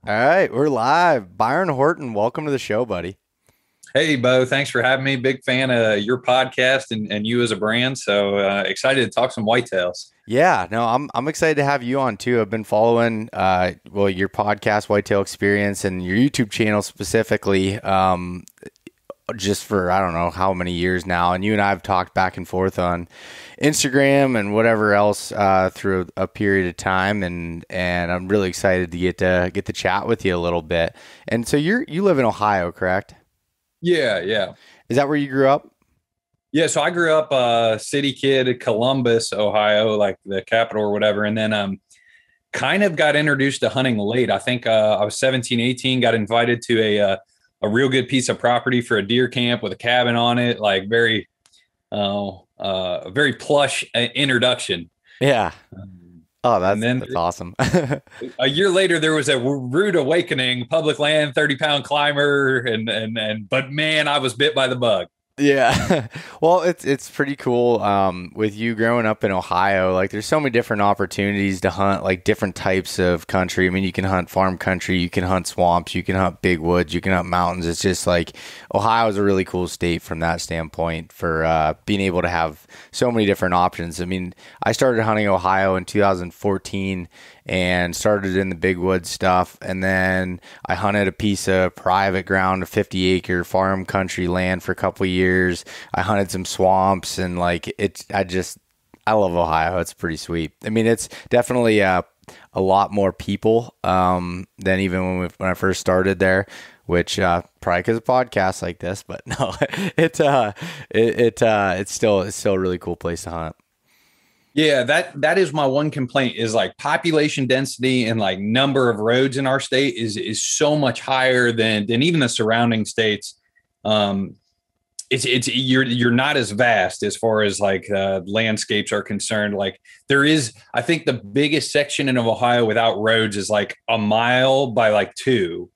All right, we're live. Byron Horton, welcome to the show, buddy. Hey, Beau, thanks for having me. Big fan of your podcast and you as a brand. So excited to talk some whitetails. Yeah, no, I'm excited to have you on too. I've been following your podcast, Whitetail Experience, and your YouTube channel specifically, just for I don't know how many years now. And you and I have talked back and forth on Instagram and whatever else through a period of time, and I'm really excited to get to chat with you a little bit. And so you live in Ohio, correct? Yeah, yeah. Is that where you grew up? Yeah, so I grew up a city kid, Columbus, Ohio, like the capital or whatever. And then kind of got introduced to hunting late. I think I was 17, 18, got invited to a real good piece of property for a deer camp with a cabin on it, like very plush introduction. Yeah. Oh, And then that's awesome. a year later, there was a rude awakening, public land, 30-pound climber. But man, I was bit by the bug. Yeah. Well, it's pretty cool with you growing up in Ohio. Like there's so many different opportunities to hunt like different types of country. I mean, you can hunt farm country, you can hunt swamps, you can hunt big woods, you can hunt mountains. It's just like Ohio is a really cool state from that standpoint for being able to have so many different options. I mean, I started hunting Ohio in 2014 and started in the big woods stuff. And then I hunted a piece of private ground, a 50-acre farm country land for a couple of years. I hunted some swamps and I love Ohio. It's pretty sweet. I mean, it's definitely a lot more people than even when I first started there, which probably because of podcasts like this, but no, it's still a really cool place to hunt. Yeah, that is my one complaint is like population density and like number of roads in our state is so much higher than even the surrounding states. It's you're not as vast as far as like landscapes are concerned. Like there is, I think the biggest section in Ohio without roads is like a mile by like 2,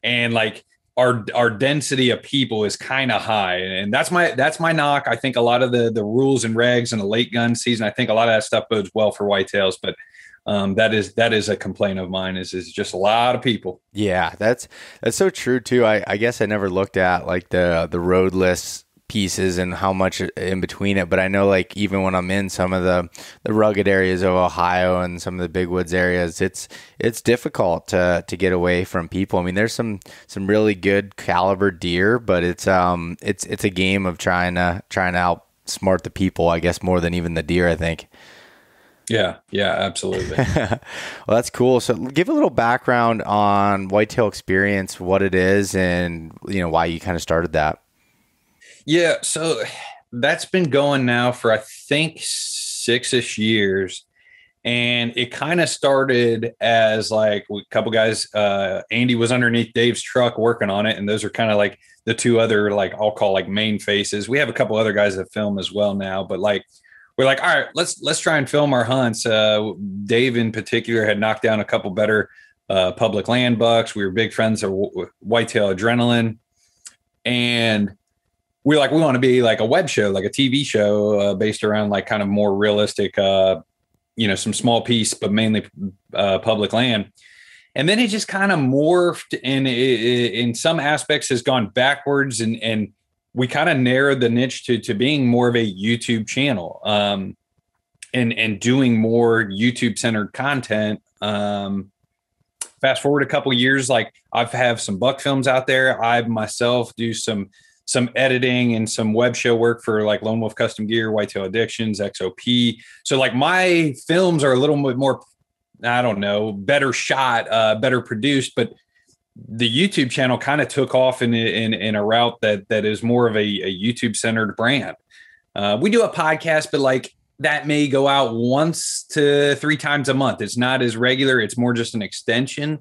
and like our density of people is kind of high, and that's my knock. I think a lot of the rules and regs in the late gun season, I think a lot of that stuff bodes well for whitetails, but that is a complaint of mine is just a lot of people. Yeah, that's so true too. I guess I never looked at like the roadless pieces and how much in between it, but I know like even when I'm in some of the rugged areas of Ohio and some of the big woods areas, it's difficult to get away from people. I mean, there's some really good caliber deer, but it's a game of trying to outsmart the people, I guess, more than even the deer, I think. Yeah, yeah, absolutely. Well, that's cool. So give a little background on Whitetail Experience, what it is, and why you kind of started that. Yeah, so that's been going now for I think 6-ish years. And it kind of started as like a couple guys. Andy was underneath Dave's truck working on it, and those are kind of like the two other like I'll call like main faces. We have a couple other guys that film as well now, but like we're like, all right, let's try and film our hunts. Dave in particular had knocked down a couple better public land bucks. We were big friends of Whitetail Adrenaline, and we want to be like a web show, like a TV show based around like kind of more realistic, some small piece, but mainly public land. And then it just kind of morphed and in some aspects has gone backwards. And we kind of narrowed the niche to being more of a YouTube channel and doing more YouTube centered content. Fast forward a couple of years, like I've have some buck films out there. I myself do some editing and some web show work for like Lone Wolf Custom Gear, Whitetail Addictions, XOP. So like my films are a little bit more, I don't know, better shot, better produced, but the YouTube channel kind of took off in a route that is more of a YouTube centered brand. We do a podcast, but like that may go out once to 3 times a month. It's not as regular. It's more just an extension.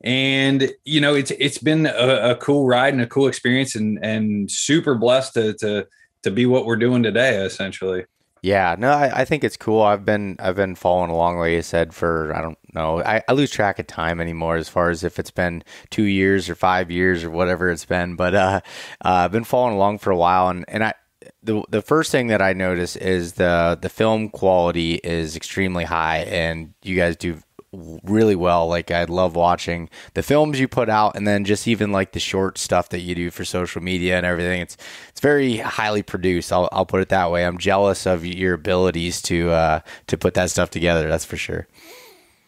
And, it's been a cool ride and a cool experience and super blessed to be what we're doing today, essentially. Yeah, no, I think it's cool. I've been following along, like you said, for, I don't know, I lose track of time anymore as far as if it's been 2 years or 5 years or whatever it's been. But I've been following along for a while, and the first thing that I notice is the film quality is extremely high, and you guys do really well. Like I love watching the films you put out, and then just even like the short stuff that you do for social media and everything. It's very highly produced. I'll put it that way. I'm jealous of your abilities to put that stuff together. That's for sure.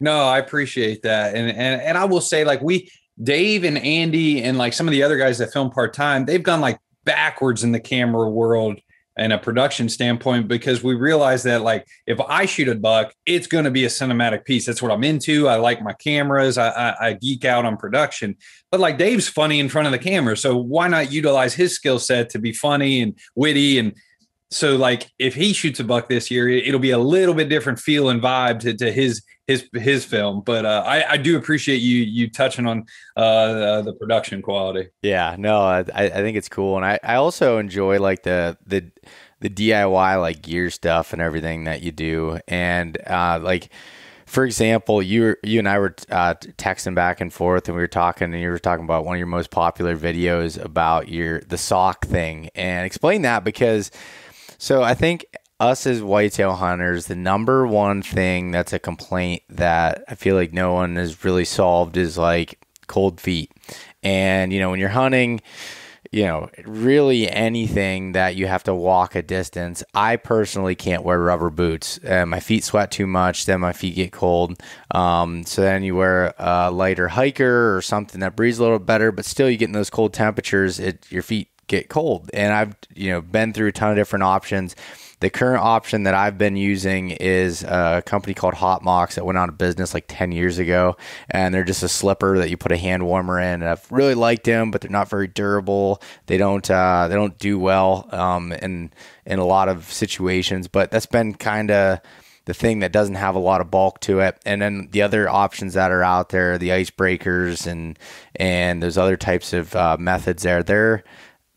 No, I appreciate that. And I will say, like, Dave and Andy and like some of the other guys that film part-time, they've gone like backwards in the camera world and a production standpoint, because we realize that like if I shoot a buck, it's going to be a cinematic piece. That's what I'm into. I like my cameras. I geek out on production, but like Dave's funny in front of the camera. So why not utilize his skill set to be funny and witty? And so like if he shoots a buck this year, it'll be a little bit different feel and vibe to his film. But I do appreciate you touching on the production quality. Yeah, no, I think it's cool, and I also enjoy like the DIY like gear stuff and everything that you do, and like for example, you and I were texting back and forth, and we were talking, and you were talking about one of your most popular videos about the sock thing, and explain that because. So I think us as whitetail hunters, the number one thing that's a complaint that I feel like no one has really solved is like cold feet. And, when you're hunting, really anything that you have to walk a distance, I personally can't wear rubber boots. My feet sweat too much, then my feet get cold. So then you wear a lighter hiker or something that breathes a little better, but still you get in those cold temperatures, your feet get cold. And I've been through a ton of different options. The current option that I've been using is a company called Hot Mocs that went out of business like 10 years ago, and they're just a slipper that you put a hand warmer in. And I've really liked them, but they're not very durable. They don't do well in a lot of situations. But that's been kind of the thing that doesn't have a lot of bulk to it. And then the other options that are out there, the icebreakers and those other types of methods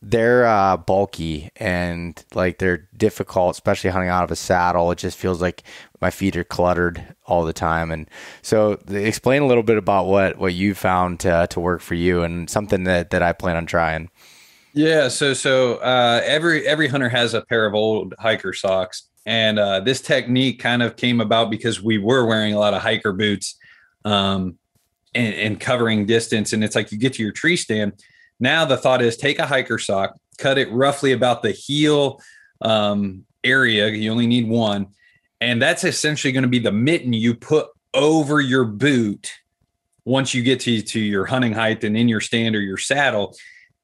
they're bulky and like they're difficult, especially hunting out of a saddle. It just feels like my feet are cluttered all the time. And so explain a little bit about what you found to work for you and something that I plan on trying. Yeah. So every hunter has a pair of old hiker socks. And this technique kind of came about because we were wearing a lot of hiker boots and covering distance. And it's like you get to your tree stand. Now the thought is take a hiker sock, cut it roughly about the heel area. You only need one. And that's essentially going to be the mitten you put over your boot once you get to your hunting height and in your stand or your saddle.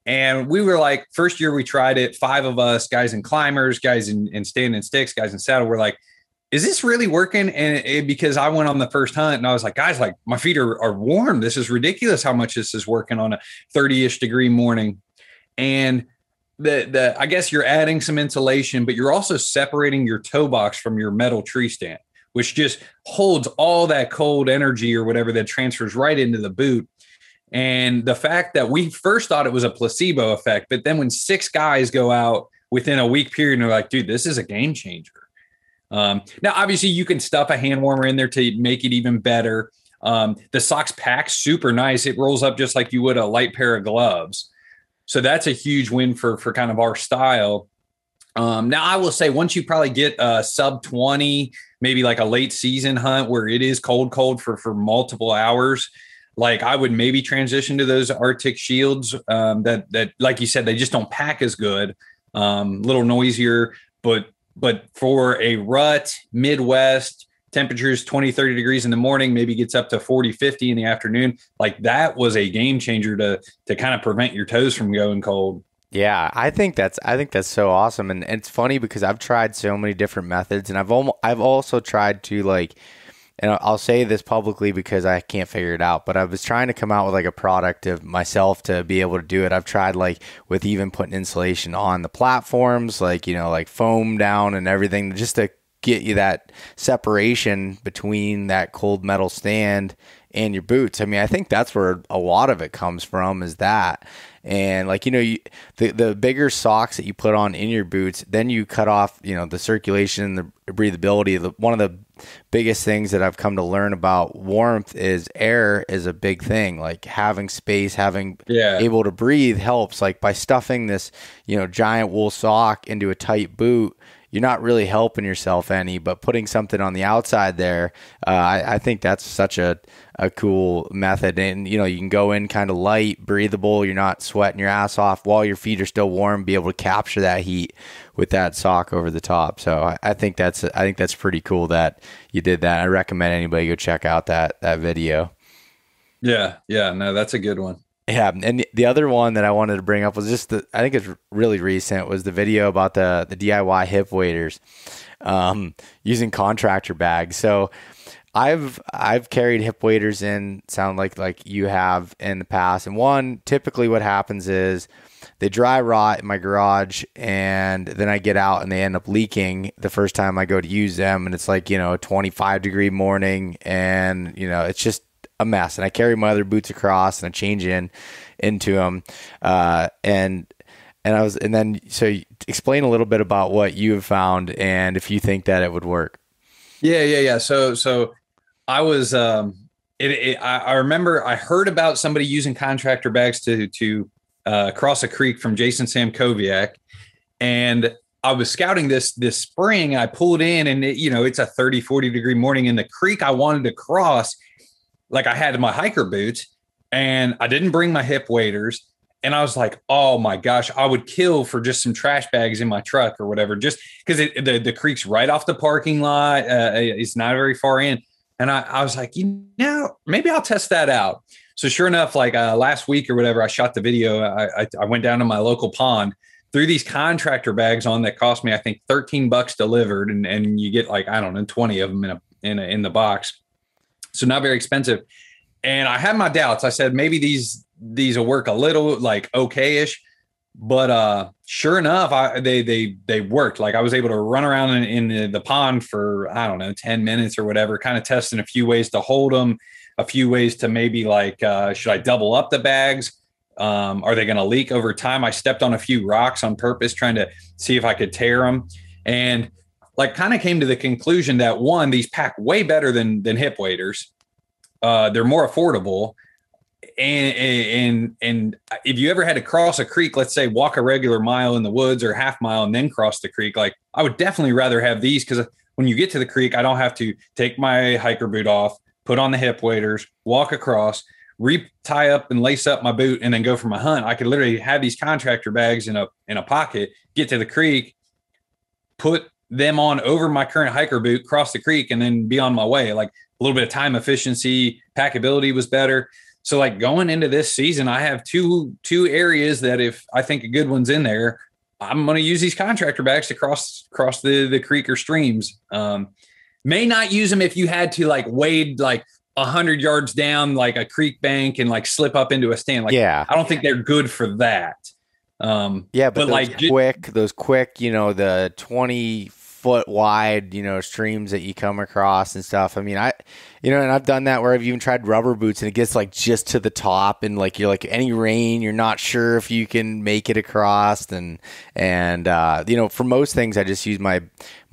And we were like, first year we tried it, 5 of us, guys in climbers, guys in stand and sticks, guys in saddle. We're like, is this really working? And because I went on the first hunt and I was like, guys, like my feet are warm. This is ridiculous how much this is working on a 30-ish degree morning. And I guess you're adding some insulation, but you're also separating your toe box from your metal tree stand, which just holds all that cold energy or whatever that transfers right into the boot. And the fact that we first thought it was a placebo effect, but then when 6 guys go out within a week period and they're like, dude, this is a game changer. Now, obviously, you can stuff a hand warmer in there to make it even better. The socks pack super nice. It rolls up just like you would a light pair of gloves. So that's a huge win for kind of our style. Now, I will say once you probably get sub 20, maybe like a late season hunt where it is cold for multiple hours, like I would maybe transition to those Arctic shields that, like you said, they just don't pack as good, little noisier, but for a rut, Midwest, temperatures 20, 30 degrees in the morning, maybe gets up to 40, 50 in the afternoon. Like that was a game changer to kind of prevent your toes from going cold. Yeah, I think that's so awesome. And it's funny because I've tried so many different methods, and I've also tried to like, and I'll say this publicly because I can't figure it out, but I was trying to come out with like a product of myself to be able to do it. I've tried like with even putting insulation on the platforms, like, like foam down and everything, just to get you that separation between that cold metal stand and your boots. I mean, I think that's where a lot of it comes from, is that. And like, the bigger socks that you put on in your boots, then you cut off, the circulation, the breathability. One of the biggest things that I've come to learn about warmth is air is a big thing. Like having space, able to breathe helps. Like by stuffing this, giant wool sock into a tight boot, you're not really helping yourself any, but putting something on the outside there, I think that's such a cool method. And, you know, you can go in kind of light, breathable. You're not sweating your ass off while your feet are still warm, be able to capture that heat with that sock over the top. So I think that's pretty cool that you did that. I recommend anybody go check out that video. Yeah. No, that's a good one. Yeah, and the other one that I wanted to bring up was just I think it's really recent, was the video about the DIY hip waders using contractor bags. So I've carried hip waders in, sound like you have in the past. And typically what happens is they dry rot in my garage, and then I get out and they end up leaking the first time I go to use them. And it's like, you know, a 25-degree morning, and, you know, it's just a mess. And I carry my other boots across and I change into them. So explain a little bit about what you have found and if you think that it would work. Yeah. So I was, I remember I heard about somebody using contractor bags to cross a creek from Jason Samkoviak, and I was scouting this spring. I pulled in, and it's a 30-40 degree morning in the creek I wanted to cross. Like, I had my hiker boots and I didn't bring my hip waders. And I was like, oh my gosh, I would kill for just some trash bags in my truck or whatever, just because the creek's right off the parking lot. It's not very far in. And I was like, maybe I'll test that out. So sure enough, like last week or whatever, I shot the video. I went down to my local pond, threw these contractor bags on that cost me, I think, $13 delivered. And you get like, I don't know, 20 of them in the box. So not very expensive. And I had my doubts. I said, maybe these will work a little, like, okay-ish. But sure enough, they worked. Like, I was able to run around in the pond for, I don't know, 10 minutes or whatever, kind of testing a few ways to hold them, a few ways to maybe like, should I double up the bags? Are they going to leak over time? I stepped on a few rocks on purpose, trying to see if I could tear them. And like, kind of came to the conclusion that, one, these pack way better than hip waders. They're more affordable. And if you ever had to cross a creek, let's say walk a regular mile in the woods or half mile and then cross the creek, like, I would definitely rather have these, because when you get to the creek, I don't have to take my hiker boot off, put on the hip waders, walk across, tie up and lace up my boot, and then go for my hunt. I could literally have these contractor bags in a pocket, get to the creek, put them on over my current hiker boot, cross the creek, and then be on my way. Like, a little bit of time efficiency, packability was better. So like, going into this season, I have two areas that if I think a good one's in there, I'm going to use these contractor bags to cross the creek or streams. May not use them if you had to like wade like 100 yards down like a creek bank and like slip up into a stand. Like, yeah, I don't think they're good for that. But like those quick, the 20-foot wide, streams that you come across and stuff. I mean, and I've done that where I've even tried rubber boots and it gets like just to the top, and like, you're like, any rain, you're not sure if you can make it across. And for most things, I just use my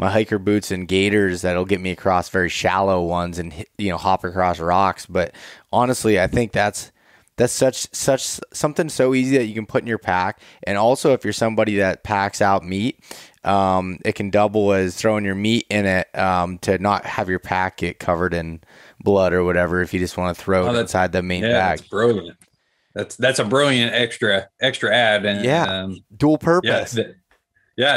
hiker boots and gaiters that'll get me across very shallow ones and, hop across rocks. But honestly, I think that's such something so easy that you can put in your pack. And also, if you're somebody that packs out meat, it can double as throwing your meat in it, to not have your pack get covered in blood or whatever, if you just want to throw it inside the main bag. That's brilliant. That's a brilliant extra ad. And dual purpose.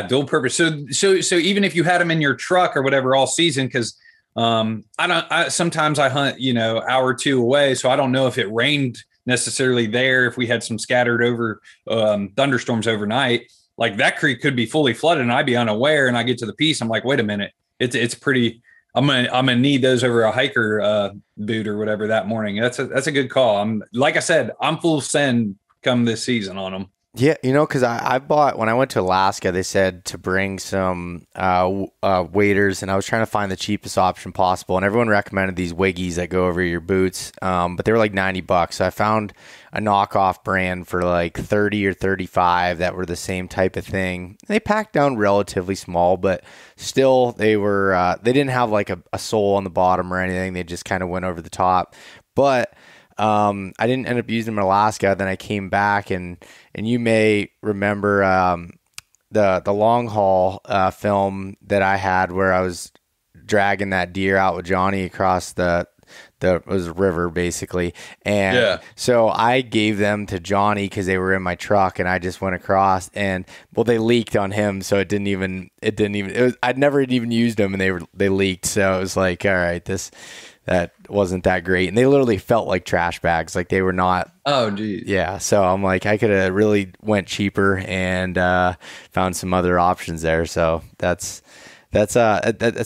Dual purpose. So even if you had them in your truck or whatever all season, because sometimes I hunt, hour or two away, so I don't know if it rained necessarily there. If we had some scattered over thunderstorms overnight, like, that creek could be fully flooded and I'd be unaware, and I get to the piece, I'm like, wait a minute, it's pretty, I'm gonna need those over a hiker boot or whatever that morning. That's a good call. Like I said, I'm full send come this season on them. Yeah, because I bought, when I went to Alaska, they said to bring some waders, and I was trying to find the cheapest option possible, and everyone recommended these Wiggies that go over your boots, but they were like $90. So I found a knockoff brand for like 30 or 35 that were the same type of thing. They packed down relatively small, but still they were they didn't have like a sole on the bottom or anything. They just kind of went over the top. But I didn't end up using them in Alaska. Then I came back, and you may remember the long haul film that I had where I was dragging that deer out with Johnny across it was a river basically. And so I gave them to Johnny because they were in my truck, and I just went across, and well, they leaked on him. So I'd never even used them, and they leaked. So it was like, all right, that wasn't that great. And they literally felt like trash bags. Like they were not. Oh, geez. Yeah. So I'm like, I could have really went cheaper and found some other options there. So that's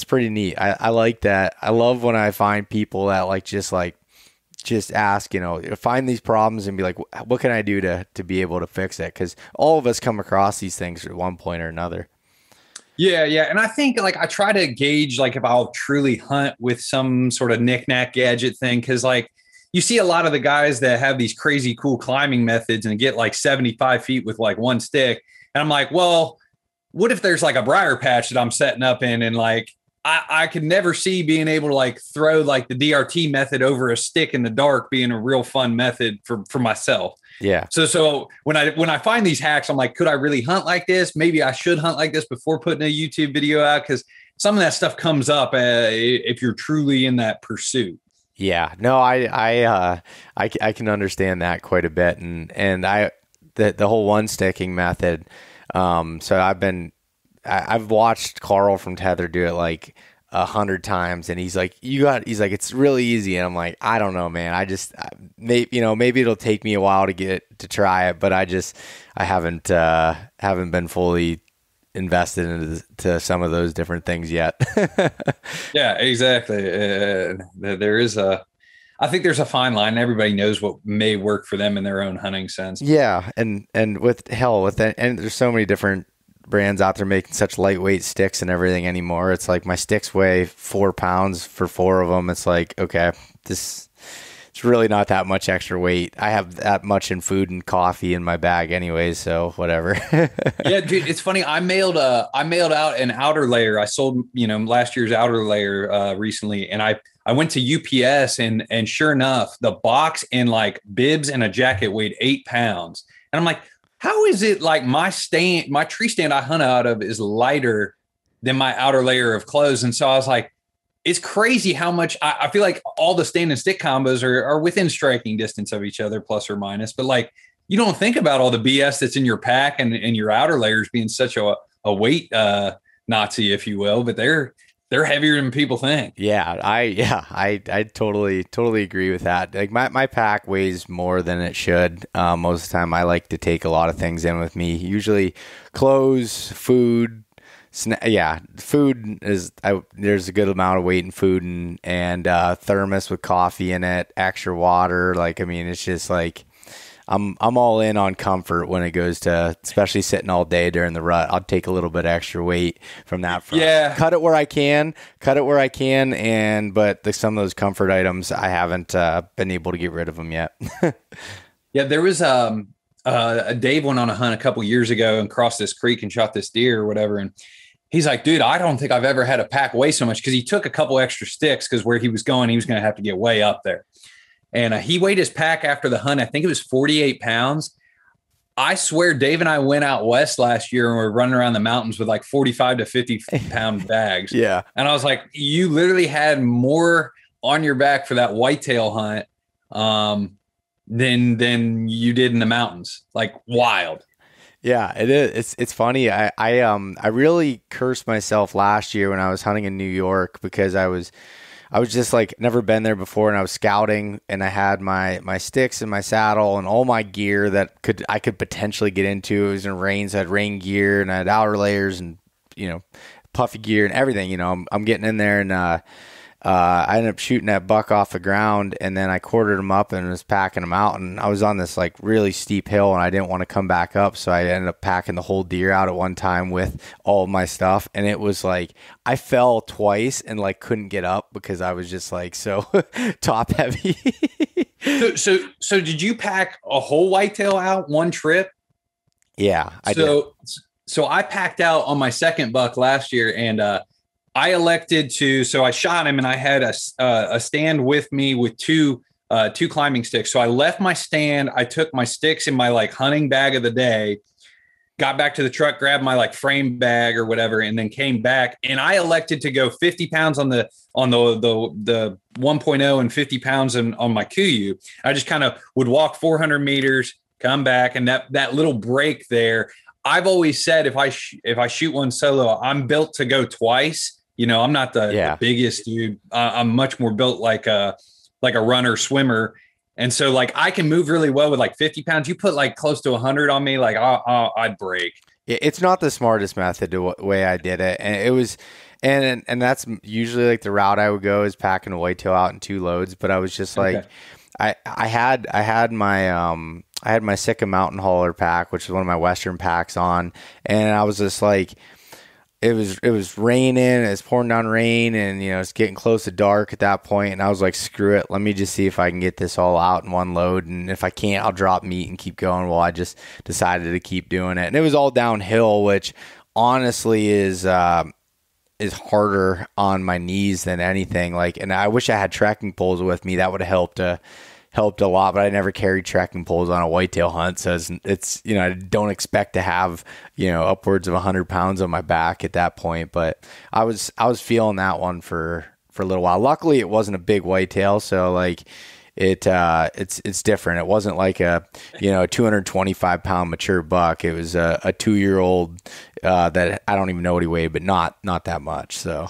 pretty neat. I like that. I love when I find people that just ask, find these problems and be like, what can I do to be able to fix it? Because all of us come across these things at one point or another. Yeah. And I think like I try to gauge like if I'll truly hunt with some sort of knick-knack gadget thing. Cause like you see a lot of the guys that have these crazy cool climbing methods and get like 75 feet with like one stick. And I'm like, well, what if there's like a briar patch that I'm setting up in, and like I could never see being able to like throw like the DRT method over a stick in the dark being a real fun method for myself. Yeah. So when I find these hacks, I'm like, could I really hunt like this? Maybe I should hunt like this before putting a YouTube video out, because some of that stuff comes up if you're truly in that pursuit. Yeah. No, I can understand that quite a bit, and the whole one sticking method. So I've watched Carl from Tether do it like 100 times, and he's like, it's really easy. And I'm like, I don't know, man. Maybe it'll take me a while to try it, but I haven't been fully invested into some of those different things yet. Yeah, exactly. I think there's a fine line. Everybody knows what may work for them in their own hunting sense. Yeah. And with that, and there's so many different brands out there making such lightweight sticks and everything anymore. It's like my sticks weigh 4 pounds for 4 of them. It's like, okay, it's really not that much extra weight. I have that much in food and coffee in my bag anyways, so whatever. Yeah, dude, it's funny. I mailed out an outer layer. I sold, last year's outer layer recently, and I went to UPS, and sure enough, the box and like bibs and a jacket weighed 8 pounds. And I'm like, how is it like my tree stand I hunt out of is lighter than my outer layer of clothes? And so I was like, it's crazy how much I feel like all the stand and stick combos are within striking distance of each other, plus or minus. But like, you don't think about all the BS that's in your pack and your outer layers being such a weight Nazi, if you will. But they're heavier than people think. Yeah, I totally agree with that. Like my pack weighs more than it should. Most of the time, I like to take a lot of things in with me. Usually, clothes, food. Food is there's a good amount of weight in food, and thermos with coffee in it, extra water. Like, I mean, it's just like I'm all in on comfort when it goes to, especially sitting all day during the rut. I'll take a little bit extra weight from that front. Yeah. Cut it where I can, but some of those comfort items, I haven't been able to get rid of them yet. Yeah, there was Dave went on a hunt a couple years ago and crossed this creek and shot this deer or whatever, and he's like, dude, I don't think I've ever had a pack weigh so much, because he took a couple extra sticks because where he was going to have to get way up there. And he weighed his pack after the hunt. I think it was 48 pounds. I swear Dave and I went out west last year and we were running around the mountains with like 45 to 50 pound bags. Yeah. And I was like, you literally had more on your back for that whitetail hunt than you did in the mountains. Like, wild. Yeah, it is. It's funny. I really cursed myself last year when I was hunting in New York, because I was just like never been there before, and I was scouting, and I had my sticks and my saddle and all my gear that I could potentially get into. It was in rain, so I had rain gear and I had outer layers and puffy gear and everything. I'm getting in there, and I ended up shooting that buck off the ground, and then I quartered him up and was packing him out. And I was on this like really steep hill, and I didn't want to come back up, so I ended up packing the whole deer out at one time with all of my stuff. And it was like I fell twice and like couldn't get up because I was just like so top heavy. So did you pack a whole whitetail out one trip? Yeah, I did. So I packed out on my second buck last year, and I elected to, so I shot him, and I had a stand with me with two climbing sticks. So I left my stand. I took my sticks in my like hunting bag of the day, got back to the truck, grabbed my like frame bag or whatever, and then came back. And I elected to go 50 pounds on the 1.0 and 50 pounds on my Kuiu. I just kind of would walk 400 meters, come back, and that little break there. I've always said if I shoot one solo, I'm built to go twice. You know, I'm not the biggest dude. I'm much more built like a runner, swimmer. And so like I can move really well with like 50 pounds. You put like close to 100 on me, like I'd break. It's not the smartest method to way I did it. And it was, and that's usually like the route I would go is packing a whitetail out in 2 loads. But I was just like, I had my Sitka Mountain Hauler pack, which is one of my Western packs on. And I was just like, it was raining, it was pouring down rain, and you know it's getting close to dark at that point, and I was like, screw it, let me just see if I can get this all out in one load, and if I can't, I'll drop meat and keep going. Well, I just decided to keep doing it, and it was all downhill, which honestly is harder on my knees than anything. Like, and I wish I had trekking poles with me. That would have helped a lot, but I never carried trekking poles on a whitetail hunt. So it's, you know, I don't expect to have, you know, upwards of 100 pounds on my back at that point, but I was feeling that one for a little while. Luckily it wasn't a big whitetail. So like it's different. It wasn't like a, you know, a 225 pound mature buck. It was a 2-year-old, that I don't even know what he weighed, but not that much. So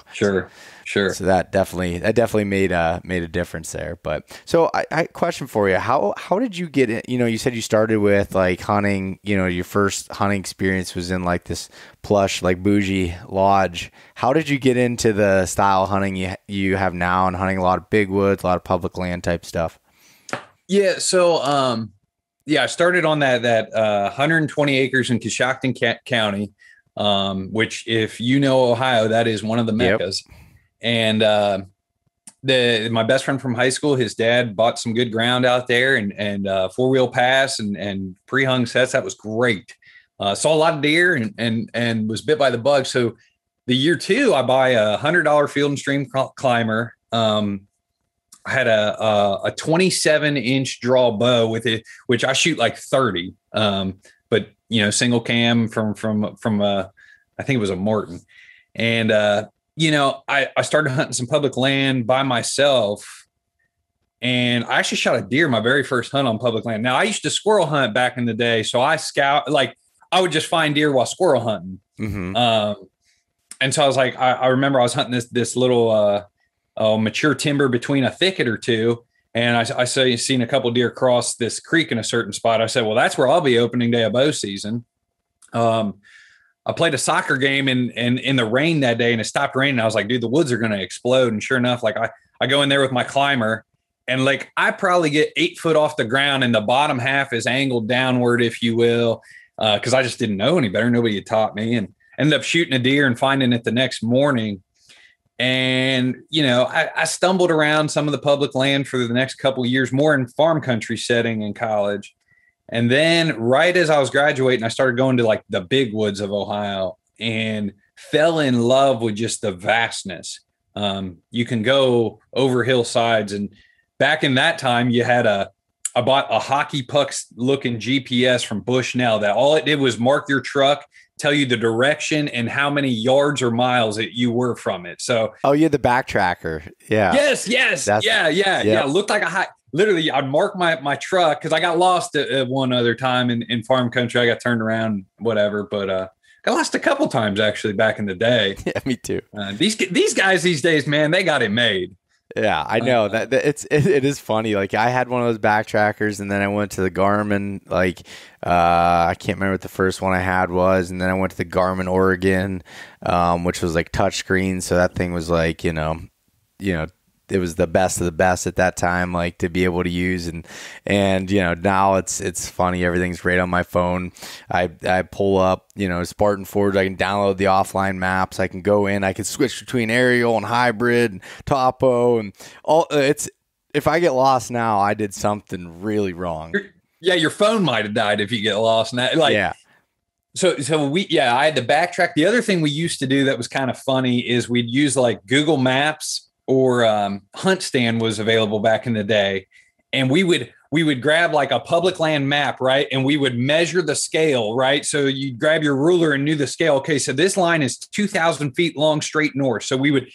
Sure. So that definitely made a difference there. But so I question for you, how did you get it? You know, you said you started with like hunting, you know, your first hunting experience was in like this plush, like bougie lodge. How did you get into the style of hunting you have now and hunting a lot of big woods, a lot of public land type stuff? Yeah. So, I started on that 120 acres in Coshocton County, which if you know Ohio, that is one of the meccas. Yep. And my best friend from high school, his dad bought some good ground out there and 4-wheel pass and pre-hung sets. That was great. Saw a lot of deer and was bit by the bug. So the year 2, I buy a $100 Field and Stream climber. I had a 27-inch draw bow with it, which I shoot like 30. But you know, single cam from I think it was a Morton. And you know, I started hunting some public land by myself, and I actually shot a deer my very first hunt on public land. Now I used to squirrel hunt back in the day. So I I would just find deer while squirrel hunting. Mm-hmm. And so I was like, I remember I was hunting this little, mature timber between a thicket or two. And I seen a couple deer cross this creek in a certain spot. I said, well, that's where I'll be opening day of bow season. I played a soccer game in the rain that day, and it stopped raining. I was like, dude, the woods are going to explode. And sure enough, like I go in there with my climber, and like I probably get 8 foot off the ground, and the bottom half is angled downward, if you will, because I just didn't know any better. Nobody had taught me, and ended up shooting a deer and finding it the next morning. And, you know, I stumbled around some of the public land for the next couple of years, more in farm country setting in college. And then right as I was graduating, I started going to like the big woods of Ohio and fell in love with just the vastness. You can go over hillsides, and back in that time you had I bought a hockey puck looking GPS from Bushnell that all it did was mark your truck, tell you the direction and how many yards or miles that you were from it. So, you had the back tracker. Yeah. Yes. Yeah. It looked like a high. Literally, I'd mark my truck because I got lost at one other time in farm country. I got turned around, whatever, but got lost a couple times actually back in the day. Yeah, me too. These guys these days, man, they got it made. Yeah, I know that it is funny. Like I had one of those back trackers, and then I went to the Garmin. Like I can't remember what the first one I had was, and then I went to the Garmin Oregon, which was like touchscreen. So that thing was like you know. It was the best of the best at that time, like to be able to use and you know now it's funny, everything's right on my phone. I pull up Spartan Forge, I can download the offline maps, I can go in, I can switch between aerial and hybrid and topo and all. If I get lost now, I did something really wrong. Your phone might have died if you get lost now. So I had to backtrack. The other thing we used to do that was kind of funny is we'd use like Google Maps or Hunt Stand was available back in the day. And we would we would grab like a public land map, right? And we would measure the scale, right? So you grab your ruler and knew the scale. Okay, so this line is 2,000 feet long straight north. So we would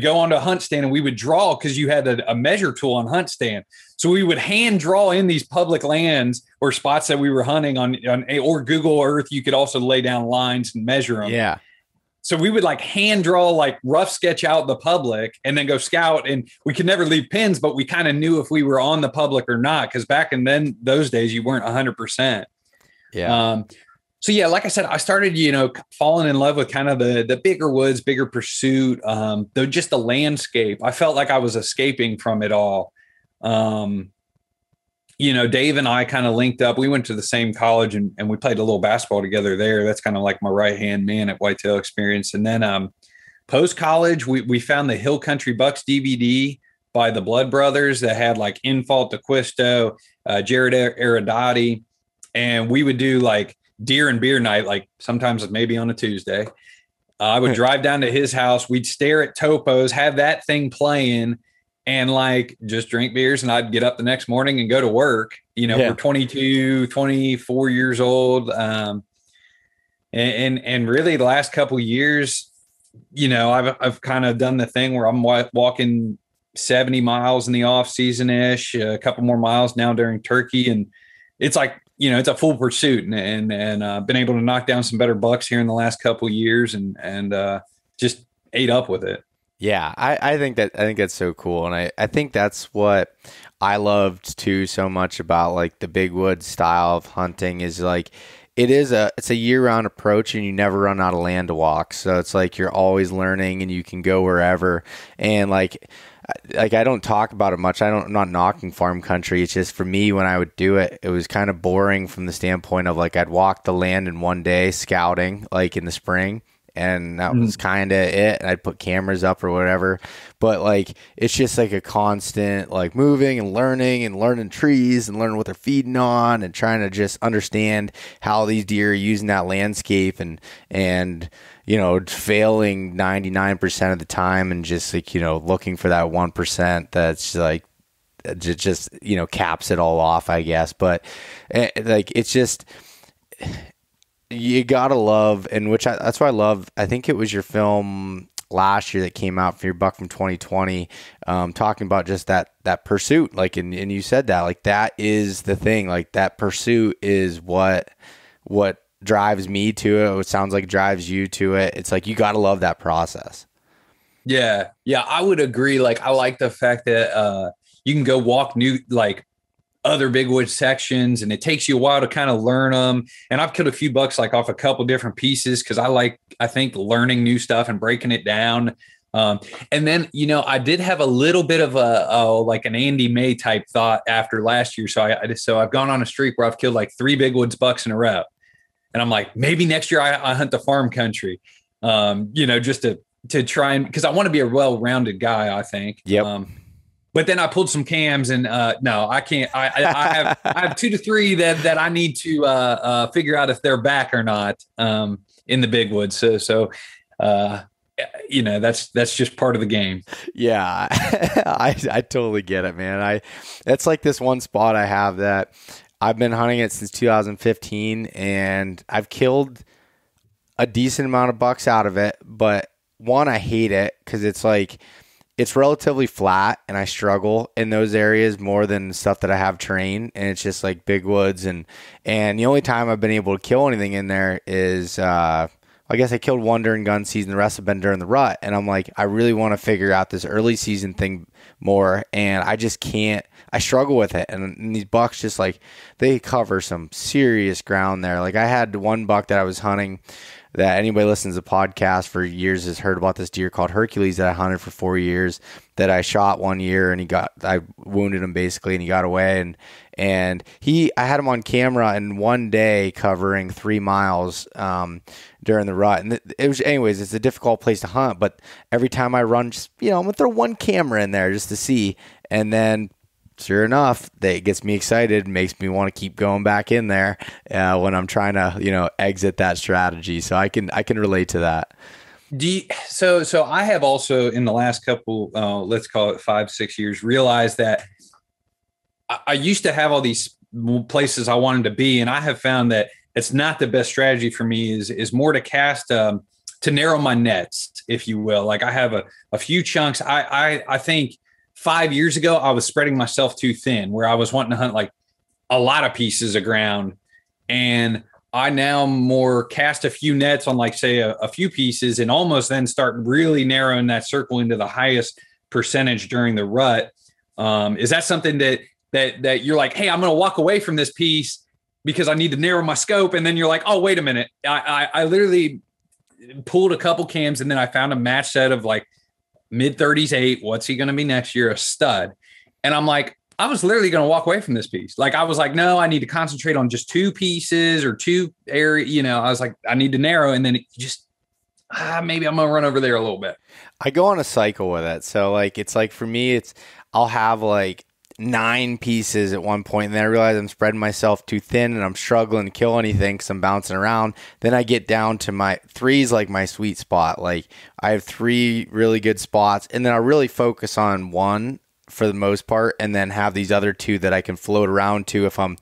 go onto a hunt stand and we would draw, because you had a measure tool on hunt stand. So we would hand draw in these public lands or spots that we were hunting on or Google Earth. You could also lay down lines and measure them. Yeah. So we would like hand draw, like rough sketch out the public and then go scout. And we could never leave pins, but we kind of knew if we were on the public or not. Cause back in those days, you weren't 100%. Yeah. So yeah, like I said, I started, falling in love with kind of the bigger woods, bigger pursuit, though just the landscape. I felt like I was escaping from it all. Dave and I kind of linked up. We went to the same college and we played a little basketball together there. That's kind of like my right-hand man at Whitetail Experience. And then post-college, we found the Hill Country Bucks DVD by the Blood Brothers that had like Infalt DeQuisto, Jared Aridati. And we would do like deer and beer night, like sometimes maybe on a Tuesday. I would drive down to his house. We'd stare at topos, have that thing playing, and like just drink beers. And I'd get up the next morning and go to work. We're 22, 24 years old. And really the last couple of years, I've kind of done the thing where I'm walking 70 miles in the off season ish, a couple more miles now during turkey. And it's like, it's a full pursuit, and been able to knock down some better bucks here in the last couple of years and just ate up with it. Yeah, I think that's so cool. And I think that's what I loved too so much about like the big woods style of hunting is like it's a year-round approach, and you never run out of land to walk. So it's like you're always learning, and you can go wherever. And like I don't talk about it much. I'm not knocking farm country. It's just for me, when I would do it, it was kind of boring from the standpoint of like I'd walk the land in one day scouting, like in the spring, and that was kind of it. And I'd put cameras up or whatever. But like it's just like a constant like moving and learning trees and learning what they're feeding on and trying to just understand how these deer are using that landscape and failing 99% of the time and just like, looking for that 1% that's like, just, caps it all off, I guess. But like, it's just, you gotta love, and that's why I love, I think it was your film last year that came out for your buck from 2020, talking about just that pursuit. Like, and you said that, like, that is the thing, like that pursuit is what drives me to it. It sounds like drives you to it. It's like, you got to love that process. Yeah, I would agree. Like, I like the fact that you can go walk new, like other big wood sections, and it takes you a while to kind of learn them. And I've killed a few bucks like off a couple different pieces because I think learning new stuff and breaking it down. And then, I did have a little bit of like an Andy May type thought after last year. So I've gone on a streak where I've killed like 3 big woods bucks in a row. And I'm like, maybe next year I hunt the farm country, just to try and, because I want to be a well-rounded guy, I think. Yep. But then I pulled some cams and no, I can't. I have 2 to 3 that I need to figure out if they're back or not in the big woods. So that's just part of the game. Yeah, I totally get it, man. That's like this one spot I have that I've been hunting it since 2015, and I've killed a decent amount of bucks out of it. But one, I hate it because it's like, it's relatively flat, and I struggle in those areas more than stuff that I have terrain, and it's just like big woods. And the only time I've been able to kill anything in there is, I guess I killed one during gun season. The rest have been during the rut. And I'm like, I really want to figure out this early season thing more. And I just can't, I struggle with it. And these bucks just like, they cover some serious ground there. Like, I had one buck that I was hunting that anybody listens to the podcast for years has heard about, this deer called Hercules that I hunted for 4 years, that I shot one year, and I wounded him basically, and he got away. And I had him on camera in one day covering 3 miles during the rut. And it's a difficult place to hunt, but every time I run, just, I'm going to throw one camera in there just to see. And then sure enough, that gets me excited, makes me want to keep going back in there when I'm trying to, exit that strategy. So I can relate to that. So I have also in the last couple, let's call it 5-6 years, realized that I used to have all these places I wanted to be, and I have found that it's not the best strategy for me. Is more to cast to narrow my nets, if you will. Like I have a few chunks. I think 5 years ago I was spreading myself too thin, where I was wanting to hunt like a lot of pieces of ground, and I now more cast a few nets on like say a few pieces, and almost then start really narrowing that circle into the highest percentage during the rut. Is that something that you're like, hey, I'm going to walk away from this piece because I need to narrow my scope, and then you're like, oh, wait a minute, I literally pulled a couple cams, and then I found a match set of like mid 30s 8. What's he going to be next year? A stud. And I'm like, I was literally going to walk away from this piece. Like I was like, no, I need to concentrate on just two pieces or two area. You know, I was like, I need to narrow. And then it just, maybe I'm going to run over there a little bit. I go on a cycle with it. So like, it's like for me, I'll have like 9 pieces at one point, and then I realize I'm spreading myself too thin and I'm struggling to kill anything because I'm bouncing around. Then I get down to my 3's like my sweet spot. Like I have 3 really good spots, and then I really focus on one for the most part, and then have these other 2 that I can float around to if I'm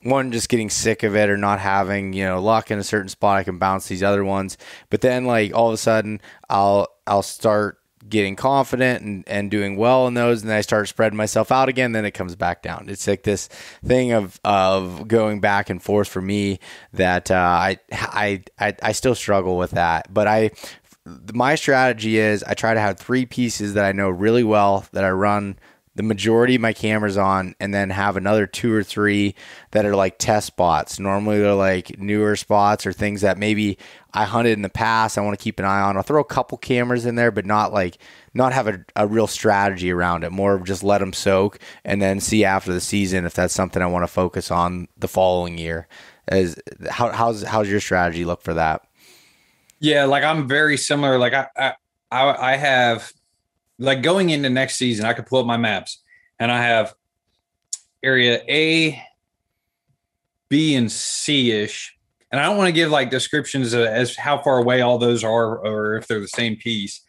just getting sick of it or not having, luck in a certain spot. I can bounce these other ones. But then like all of a sudden I'll start getting confident and doing well in those, and then I start spreading myself out again, then it comes back down. It's like this thing of going back and forth for me that I still struggle with that. But my strategy is I try to have 3 pieces that I know really well that I run the majority of my cameras on, and then have another 2 or 3 that are like test spots. Normally they're like newer spots or things that maybe I hunted in the past I want to keep an eye on. I'll throw a couple cameras in there, but not have a real strategy around it. More of just let them soak and then see after the season if that's something I want to focus on the following year. How's your strategy look for that? Yeah, like I'm very similar. Like I have, like going into next season, I could pull up my maps, and I have area A, B, and C-ish. And I don't want to give like descriptions as how far away all those are or if they're the same piece.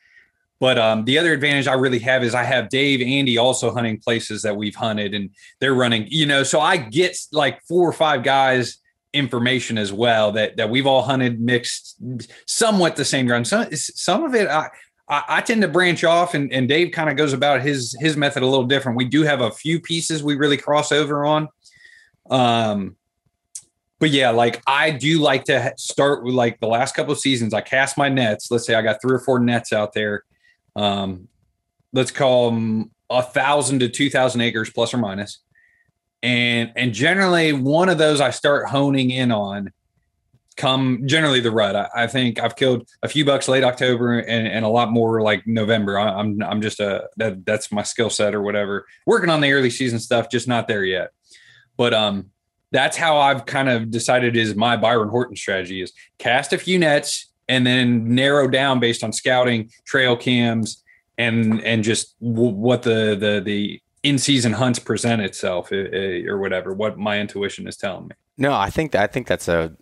But the other advantage I really have is I have Dave, Andy also hunting places that we've hunted, and they're running, so I get like 4 or 5 guys information as well that we've all hunted mixed somewhat the same ground. Some of it I tend to branch off, and Dave kind of goes about his method a little different. We do have a few pieces we really cross over on. But yeah, like I do like to start with like the last couple of seasons, I cast my nets. Let's say I got 3 or 4 nets out there. Let's call them 1,000 to 2,000 acres plus or minus. And generally one of those I start honing in on come generally the rut. I think I've killed a few bucks late October and a lot more like November. I'm just that's my skill set or whatever. Working on the early season stuff, just not there yet. But that's how I've kind of decided is my Byron Horton strategy is cast a few nets and then narrow down based on scouting, trail cams, and just what the in-season hunts present itself or whatever, what my intuition is telling me. No, I think that's a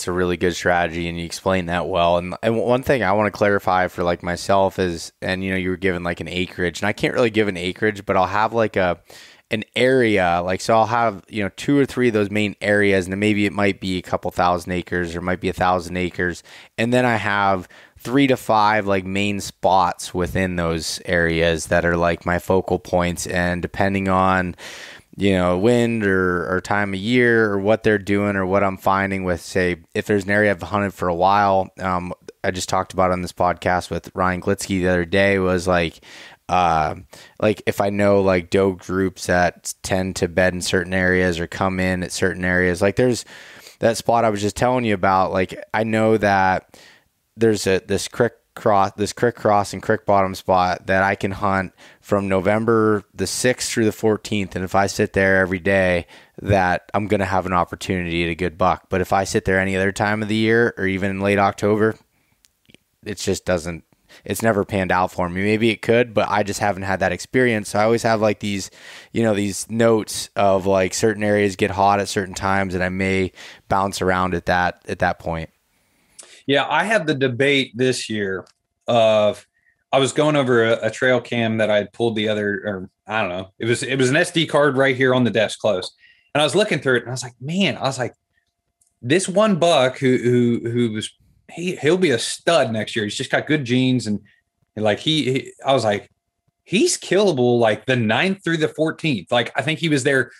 really good strategy, and you explained that well. And one thing I want to clarify for like myself is, and you were given like an acreage, and I can't really give an acreage, but I'll have like an area, like, so I'll have 2 or 3 of those main areas, and then maybe it might be a couple thousand acres or it might be 1,000 acres, and then I have 3 to 5 like main spots within those areas that are like my focal points, and depending on wind or time of year or what they're doing or what I'm finding with, say, if there's an area I've hunted for a while, I just talked about on this podcast with Ryan Glitsky the other day, was like if I know like doe groups that tend to bed in certain areas or come in at certain areas, like there's that spot I was just telling you about, like I know that there's this creek cross and creek bottom spot that I can hunt from November the 6th through the 14th. And if I sit there every day, that I'm going to have an opportunity at a good buck. But if I sit there any other time of the year or even in late October, it just doesn't, it's never panned out for me. Maybe it could, but I just haven't had that experience. So I always have like these, these notes of like certain areas get hot at certain times and I may bounce around at that point. Yeah, I have the debate this year of I was going over a trail cam that I had pulled the other, or I don't know. It was an SD card right here on the desk close. And I was looking through it and I was like, man, this one buck who was, he'll be a stud next year. He's just got good genes. And like I was like, he's killable like the 9th through the 14th. Like, I think he was there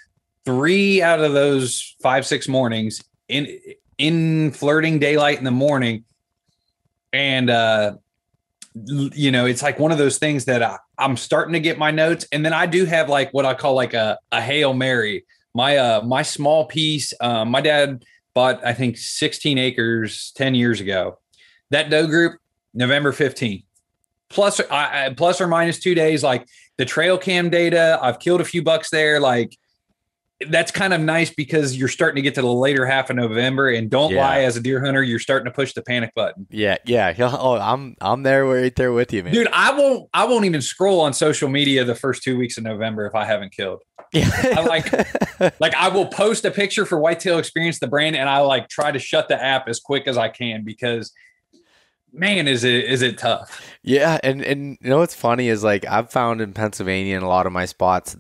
3 out of those 5-6 mornings in flirting daylight in the morning. And, it's like one of those things that I'm starting to get my notes. And then I do have like what I call like a Hail Mary. My small piece, my dad bought, I think 16 acres 10 years ago. That doe group, November 15th, plus or minus 2 days, like the trail cam data. I've killed a few bucks there. Like, that's kind of nice because you're starting to get to the later half of November, and don't lie, as a deer hunter, you're starting to push the panic button. Yeah. Oh, I'm there right there with you, man. Dude, I won't even scroll on social media the first 2 weeks of November if I haven't killed. Yeah. like I will post a picture for Whitetail Experience, the brand, and I like try to shut the app as quick as I can because, man, is it tough. Yeah, and what's funny is like I've found in Pennsylvania in a lot of my spots,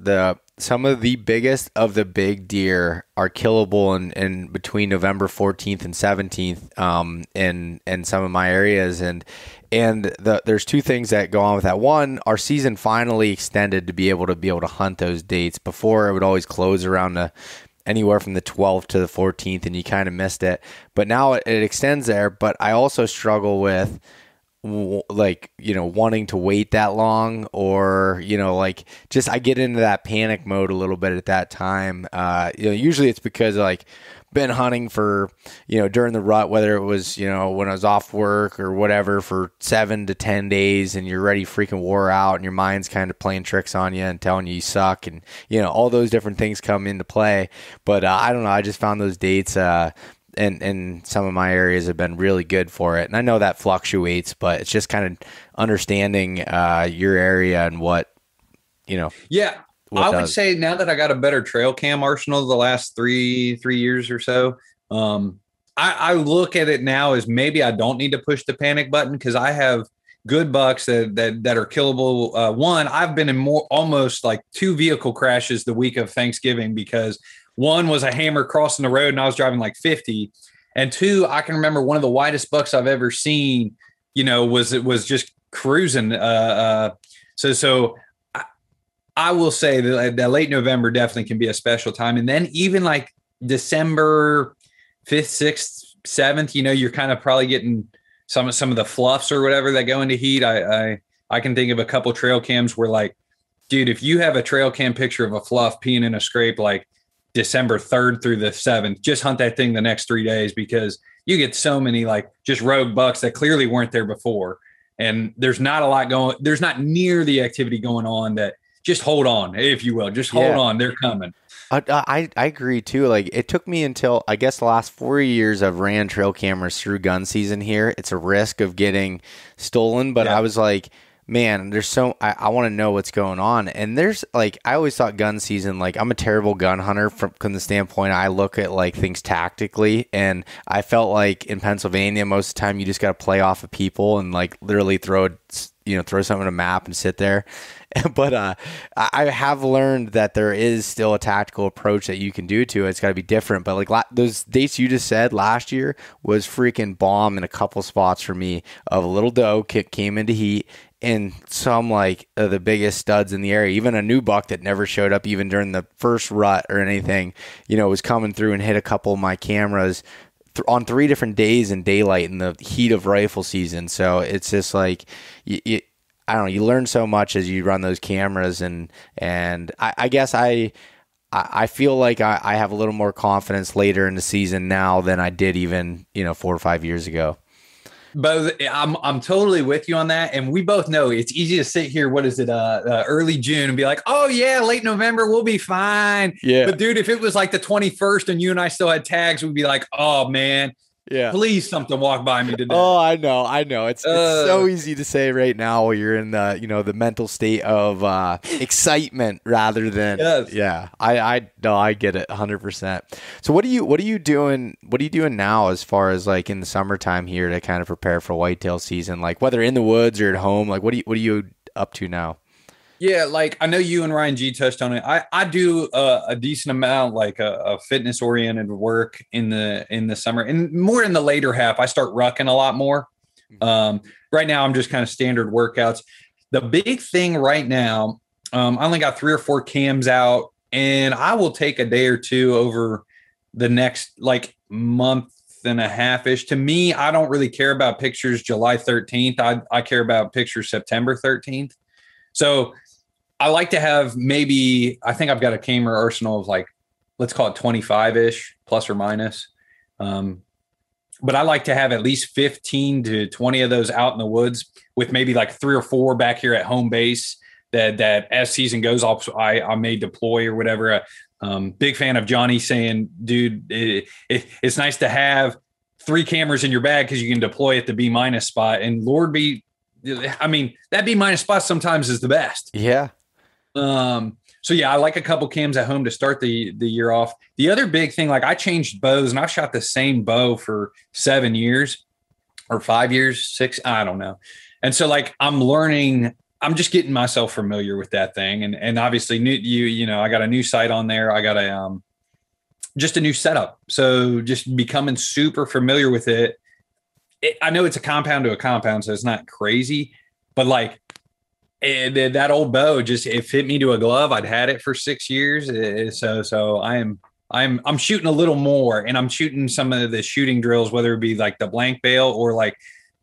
some of the biggest of the big deer are killable in between November 14th and 17th in some of my areas. And there's 2 things that go on with that. One, our season finally extended to be able to hunt those dates. Before, it would always close around anywhere from the 12th to the 14th, and you kind of missed it. But now it extends there. But I also struggle with wanting to wait that long, or just I get into that panic mode a little bit at that time. Usually it's because like been hunting for during the rut, whether it was when I was off work or whatever, for 7 to 10 days, and you're ready freaking wore out, and your mind's kind of playing tricks on you and telling you suck, and all those different things come into play. But I don't know, I just found those dates and some of my areas have been really good for it. And I know that fluctuates, but it's just kind of understanding your area and what. Yeah, I would say now that I got a better trail cam arsenal the last three years or so, I look at it now as maybe I don't need to push the panic button because I have good bucks that are killable. One, I've been in almost like 2 vehicle crashes the week of Thanksgiving because one was a hammer crossing the road and I was driving like 50. And 2, I can remember one of the widest bucks I've ever seen, was just cruising. So I will say that late November definitely can be a special time. And then even like December 5th, 6th, 7th, you're kind of probably getting some of the fluffs or whatever that go into heat. I can think of a couple trail cams where like, dude, if you have a trail cam picture of a fluff peeing in a scrape, like December 3rd through the 7th, just hunt that thing the next 3 days because you get so many like just rogue bucks that clearly weren't there before. And there's not a lot going, there's not near the activity going on. That just hold on, if you will, just hold on. They're coming. I agree too. Like it took me until I guess the last 4 years I've ran trail cameras through gun season here. It's a risk of getting stolen, but I was like, man, I want to know what's going on. And there's like, I always thought gun season, like I'm a terrible gun hunter from the standpoint I look at like things tactically. And I felt like in Pennsylvania, most of the time you just got to play off of people and like literally throw something on a map and sit there. But I have learned that there is still a tactical approach that you can do to it. It's got to be different. But like those dates you just said last year was freaking bomb in a couple spots for me. Of a little doe came into heat, and some like the biggest studs in the area, even a new buck that never showed up even during the first rut or anything, was coming through and hit a couple of my cameras on 3 different days in daylight in the heat of rifle season. So it's just like, I don't know, you learn so much as you run those cameras, and I guess I feel like I have a little more confidence later in the season now than I did even 4 or 5 years ago. But I'm totally with you on that, and we both know it's easy to sit here. What is it? Early June and be like, oh yeah, late November we'll be fine. Yeah. But dude, if it was like the 21st and you and I still had tags, we'd be like, oh man, Yeah. Please, something walk by me today. Oh, I know. It's so easy to say right now while you're in the, the mental state of excitement rather than, Yes. yeah. No, I get it 100%. So what are you doing now as far as like in the summertime here to kind of prepare for whitetail season? Like whether in the woods or at home, like what are you up to now? Yeah, like I know you and Ryan G touched on it. I do a decent amount, like a fitness oriented work in the summer, and more in the later half. I start rucking a lot more. Right now, I'm just kind of standard workouts. The big thing right now, I only got 3 or 4 cams out, and I will take a day or two over the next like month and a half ish. To me, I don't really care about pictures July 13th. I care about pictures September 13th. So I like to have maybe, I think I've got a camera arsenal of like, let's call it 25-ish plus or minus. But I like to have at least 15 to 20 of those out in the woods with maybe like 3 or 4 back here at home base that as season goes off, I may deploy or whatever. Big fan of Johnny saying, dude, it's nice to have 3 cameras in your bag because you can deploy at the B- spot. And Lord be, I mean, that B- spot sometimes is the best. Yeah. So yeah, I like a couple cams at home to start the year off. The other big thing, like I changed bows and I've shot the same bow for 7 years or 5 years, 6, I don't know. And so like I'm learning, I'm just getting myself familiar with that thing. And obviously I got a new sight on there. I got just a new setup. So just becoming super familiar with it. I know it's a compound to a compound, so it's not crazy, but like, and that old bow it fit me to a glove. I'd had it for 6 years. So I'm shooting a little more, and I'm shooting some of the shooting drills, whether it be like the blank bail or like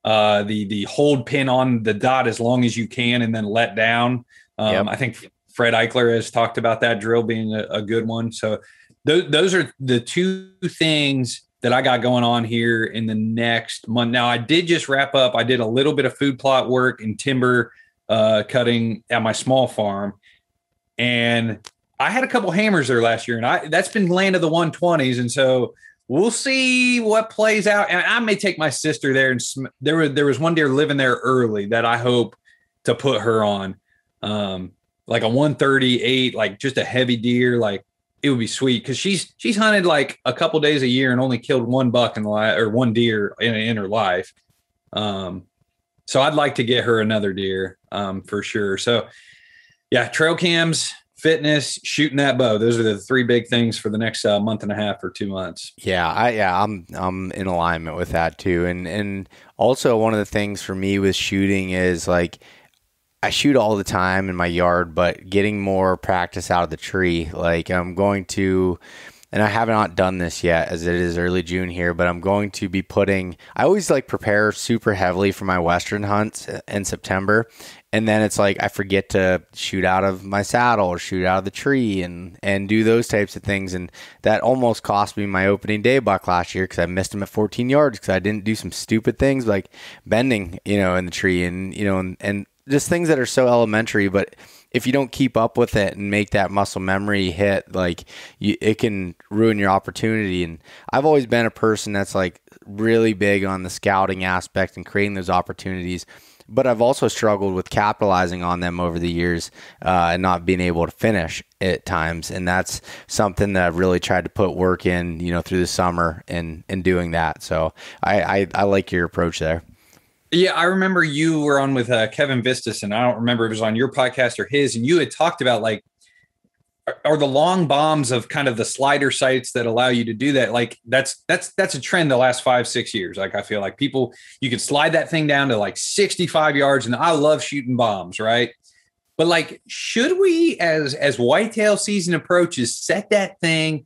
the hold pin on the dot as long as you can and then let down. Yep. I think Fred Eichler has talked about that drill being a good one. So those are the 2 things that I got going on here in the next month. Now I did just wrap up. I did a little bit of food plot work and timber cutting at my small farm. And I had a couple hammers there last year, and that's been land of the 120s. And so we'll see what plays out. And I may take my sister there. And there was one deer living there early that I hope to put her on, like a 138, like just a heavy deer. Like it would be sweet because she's hunted like a couple days a year and only killed 1 buck or 1 deer in her life. So I'd like to get her another deer for sure. So yeah, trail cams, fitness, shooting that bow. Those are the 3 big things for the next month and a half or 2 months. Yeah, I'm in alignment with that too. And also one of the things for me with shooting is like I shoot all the time in my yard, but getting more practice out of the tree. Like I'm going to, and I have not done this yet as it is early June here, but I'm going to be I always like prepare super heavily for my Western hunts in September. And then it's like I forget to shoot out of my saddle or shoot out of the tree and do those types of things. And that almost cost me my opening day buck last year because I missed him at 14 yards because I didn't do some stupid things like bending, in the tree and just things that are so elementary, but if you don't keep up with it and make that muscle memory hit, like it can ruin your opportunity. And I've always been a person that's like really big on the scouting aspect and creating those opportunities. But I've also struggled with capitalizing on them over the years and not being able to finish at times. And that's something that I've really tried to put work in, through the summer and doing that. So I like your approach there. Yeah, I remember you were on with Kevin Vistas, and I don't remember if it was on your podcast or his, and you had talked about like, are the long bombs of kind of the slider sites that allow you to do that. Like that's a trend the last 5-6 years. Like I feel like people, you could slide that thing down to like 65 yards, and I love shooting bombs, right? But like, should we, as whitetail season approaches, set that thing,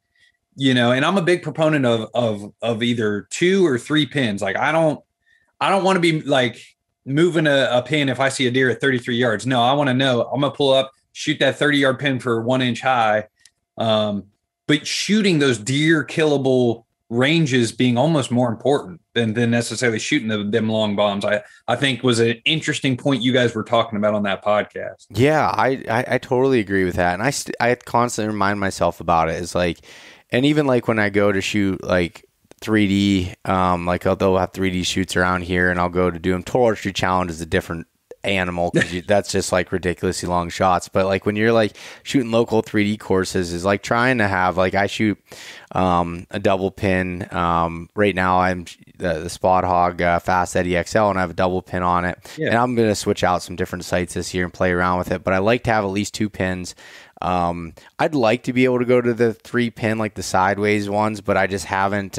and I'm a big proponent of either 2 or 3 pins. Like I don't want to be like moving a pin if I see a deer at 33 yards. No, I want to know I'm going to pull up, shoot that 30-yard pin for 1 inch high. But shooting those deer killable ranges being almost more important than necessarily shooting them long bombs, I think was an interesting point you guys were talking about on that podcast. Yeah, I totally agree with that. And I constantly remind myself about it. It's like, and even like when I go to shoot like 3D, like they'll have 3D shoots around here, and I'll go to do them. Total Archery Challenge is a different animal, because that's just like ridiculously long shots. But like when you're like shooting local 3D courses, is like trying to have, like, I shoot a double pin. Right now I'm the Spot Hog Fast Eddie XL, and I have a double pin on it. Yeah. And I'm going to switch out some different sights this year and play around with it. But I like to have at least 2 pins. I'd like to be able to go to the 3 pin, like the sideways ones, but I just haven't.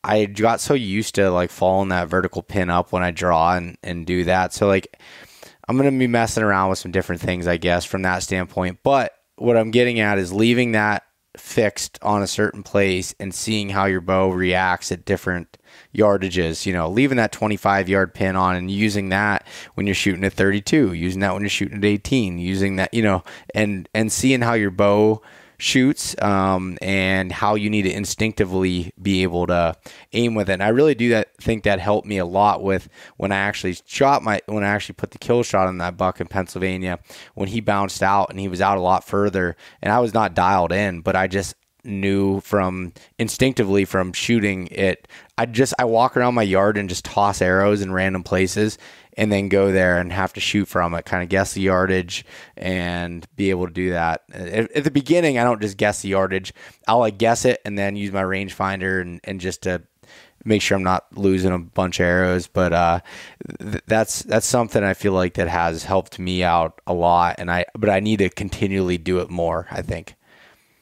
I got so used to like following that vertical pin up when I draw and do that. So like I'm going to be messing around with some different things, I guess, from that standpoint. But what I'm getting at is leaving that fixed on a certain place and seeing how your bow reacts at different yardages, leaving that 25-yard pin on and using that when you're shooting at 32, using that when you're shooting at 18, using that, and seeing how your bow shoots, and how you need to instinctively be able to aim with it. And I really think that helped me a lot with when I actually put the kill shot on that buck in Pennsylvania, when he bounced out and he was out a lot further, and I was not dialed in, but I just knew instinctively from shooting it. I walk around my yard and just toss arrows in random places, and then go there and have to shoot from it, kind of guess the yardage and be able to do that. At the beginning, I don't just guess the yardage. I'll like guess it and then use my rangefinder and just to make sure I'm not losing a bunch of arrows. But that's something I feel like that has helped me out a lot. But I need to continually do it more, I think.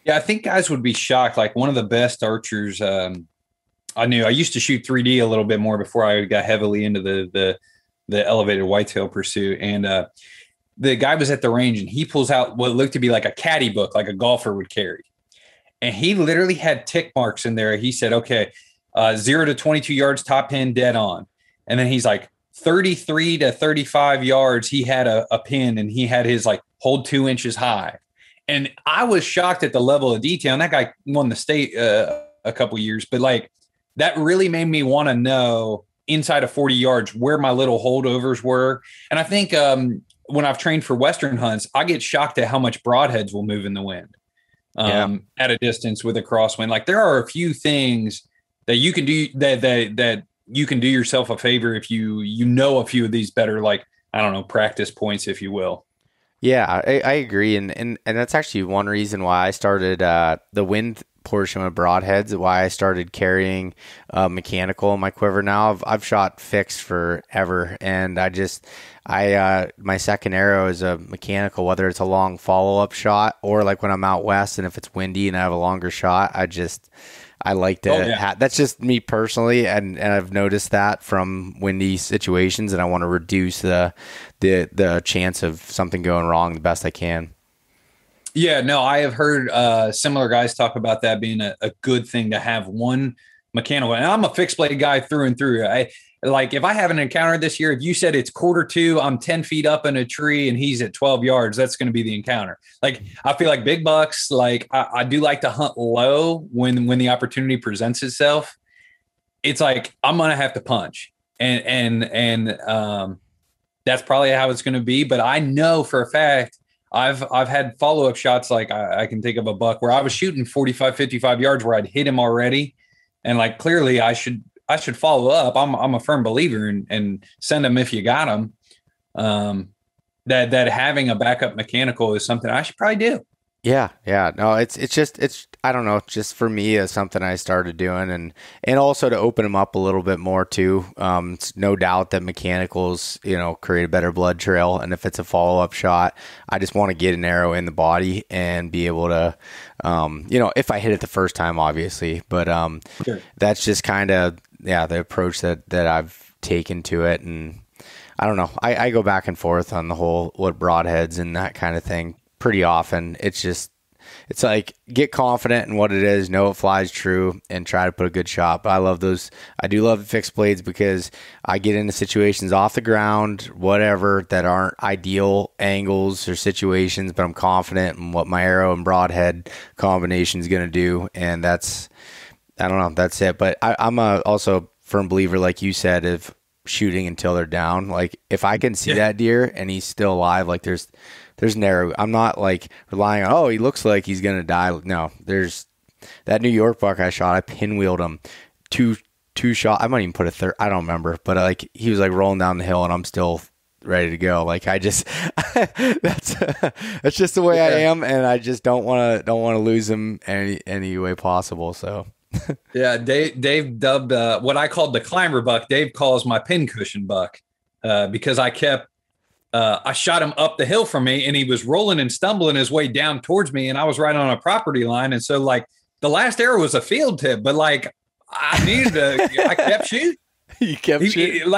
Yeah, I think guys would be shocked. Like one of the best archers I knew, I used to shoot 3D a little bit more before I got heavily into the elevated whitetail pursuit. And the guy was at the range and he pulls out what looked to be like a caddy book, like a golfer would carry. And he literally had tick marks in there. He said, okay, 0 to 22 yards, top pin, dead on. And then he's like 33 to 35 yards. He had a pin and he had his like hold 2 inches high. And I was shocked at the level of detail. And that guy won the state a couple years, but like that really made me want to know inside of 40 yards where my little holdovers were. And I think when I've trained for Western hunts, I get shocked at how much broadheads will move in the wind at a distance with a crosswind. Like there are a few things that you can do that you can do yourself a favor if you know a few of these better, like, I don't know, practice points, if you will. Yeah, I agree. And that's actually one reason why I started the wind portion of broadheads, why I started carrying mechanical in my quiver now. I've shot fixed forever, and my second arrow is a mechanical, whether it's a long follow-up shot or like when I'm out west and if it's windy and I have a longer shot, I like to that's just me personally, and I've noticed that from windy situations, and I want to reduce the chance of something going wrong the best I can. Yeah, no, I have heard similar guys talk about that being a good thing to have one mechanical. And I'm a fixed blade guy through and through. Like if I have an encounter this year, if you said it's 1/4 I'm 10 feet up in a tree and he's at 12 yards, that's going to be the encounter. Like I feel like big bucks, like I do like to hunt low when the opportunity presents itself. It's like I'm going to have to punch, and that's probably how it's going to be. But I know for a fact I've had follow-up shots. Like I can think of a buck where I was shooting 45, 55 yards where I'd hit him already. And like, clearly I should follow up. I'm a firm believer and send them if you got them. That having a backup mechanical is something I should probably do. Yeah. No, it's I don't know, just for me is something I started doing, and also to open them up a little bit more too. It's no doubt that mechanicals, create a better blood trail. And if it's a follow-up shot, I just want to get an arrow in the body and be able to, if I hit it the first time, obviously, but sure. That's just kind of, the approach that I've taken to it. And I don't know, I go back and forth on the whole, what broadheads and that kind of thing pretty often. It's like, get confident in what it is, know it flies true, and try to put a good shot. But I love those. I do love the fixed blades because I get into situations off the ground, whatever, that aren't ideal angles or situations, but I'm confident in what my arrow and broadhead combination is going to do. And I don't know, that's it. But I'm also a firm believer, like you said, of shooting until they're down. Like if I can see that deer and he's still alive, like there's narrow. I'm not like relying on, he looks like he's going to die. No, there's that New York buck I shot, I pinwheeled him two shot. I might even put a third. I don't remember, but like he was like rolling down the hill and I'm still ready to go. Like I just, that's just the way I am. And I just don't want to lose him any way possible. So yeah, Dave dubbed what I called the climber buck. Dave calls my pincushion buck because I shot him up the hill from me and he was rolling and stumbling his way down towards me. And I was right on a property line. And so like the last arrow was a field tip, but like I kept shooting. You kept shooting?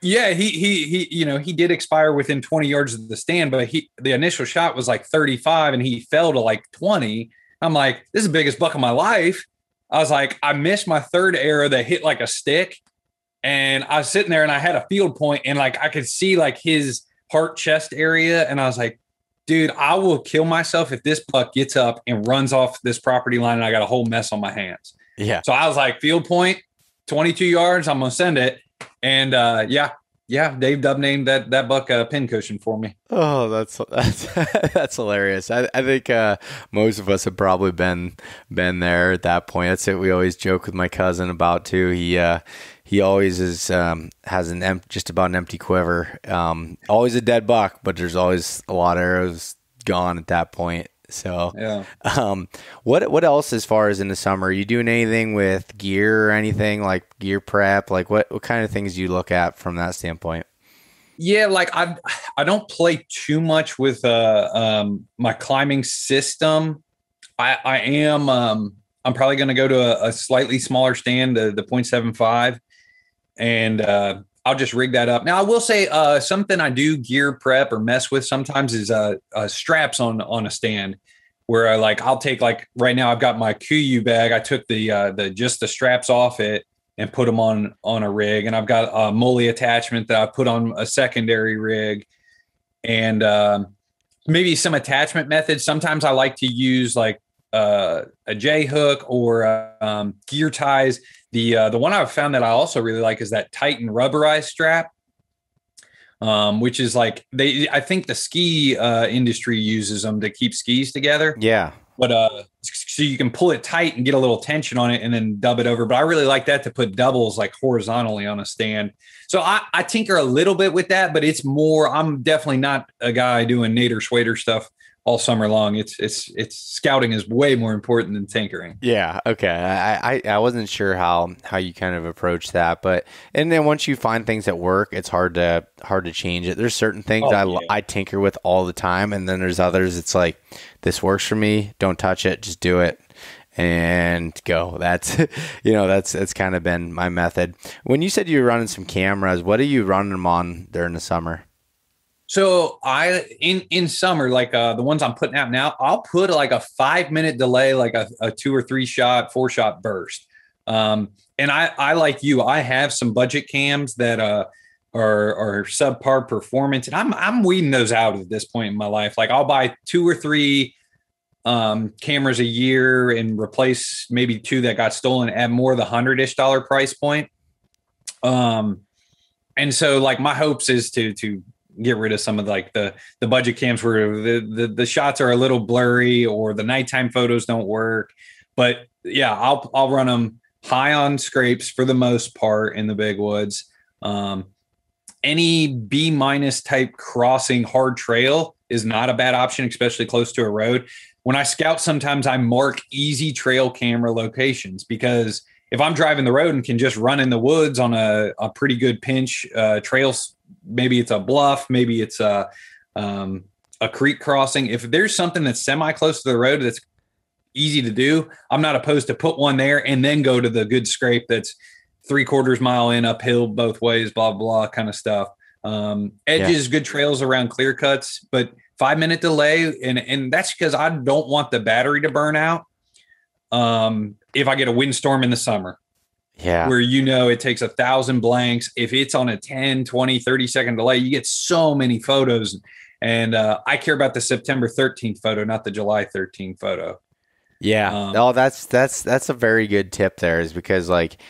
He did expire within 20 yards of the stand, but the initial shot was like 35 and he fell to like 20. I'm like, this is the biggest buck of my life. I was like, I missed my third arrow that hit like a stick. And I was sitting there and I had a field point and like I could see like his heart chest area. And I was like, dude, I will kill myself if this buck gets up and runs off this property line and I got a whole mess on my hands. Yeah. So I was like, field point, 22 yards, I'm going to send it. And Dave Dub named that buck a pincushion for me. Oh, that's hilarious. I think most of us have probably been there at that point. That's it. We always joke with my cousin about too. He always has just about an empty quiver. Always a dead buck, but there's always a lot of arrows gone at that point. So, yeah. What else as far as in the summer? Are you doing anything with gear or anything like gear prep? Like what kind of things do you look at from that standpoint? Yeah, like I don't play too much with my climbing system. I'm probably going to go to a slightly smaller stand, the 0.75, and I'll just rig that up. Now, I will say something I do gear prep or mess with sometimes is straps on a stand where I'll take like right now I've got my Kuiu bag. I took the straps off it and put them on a rig. And I've got a Molly attachment that I put on a secondary rig and maybe some attachment methods. Sometimes I like to use like a J hook or gear ties. The one I've found that I also really like is that Titan rubberized strap, which is like I think the ski industry uses them to keep skis together. Yeah. But so you can pull it tight and get a little tension on it and then dub it over. But I really like that to put doubles like horizontally on a stand. So I tinker a little bit with that, but it's more, I'm definitely not a guy doing Nader Schwader stuff all summer long. It's scouting is way more important than tinkering. Yeah. Okay. I wasn't sure how you kind of approach that, and then once you find things that work, it's hard to change it. There's certain things I tinker with all the time. And then there's others. It's like, this works for me. Don't touch it. Just do it and go. That's, that's kind of been my method. When you said you were running some cameras, what are you running them on during the summer? So in summer, like the ones I'm putting out now, I'll put like a 5-minute delay, like a 2 or 3 shot, 4 shot burst. And I like you, I have some budget cams that are subpar performance, and I'm weeding those out at this point in my life. Like I'll buy 2 or 3 cameras a year and replace maybe 2 that got stolen at more the $100-ish price point. And so like my hopes is to get rid of some of like the budget cams where the shots are a little blurry or the nighttime photos don't work. But yeah, I'll run them high on scrapes for the most part in the big woods. Any B- type crossing hard trail is not a bad option, especially close to a road. When I scout, sometimes I mark easy trail camera locations because if I'm driving the road and can just run in the woods on a pretty good pinch trails, maybe it's a bluff, maybe it's a creek crossing. If there's something that's semi close to the road that's easy to do, I'm not opposed to put one there and then go to the good scrape that's 3/4 mile in uphill both ways, blah, blah, kind of stuff. Edges, good trails around clear cuts, but 5-minute delay. And that's because I don't want the battery to burn out. If I get a windstorm in the summer. Yeah. Where, it takes 1,000 blanks. If it's on a 10, 20, 30-second delay, you get so many photos. And I care about the September 13th photo, not the July 13th photo. Yeah. That's a very good tip there, is because like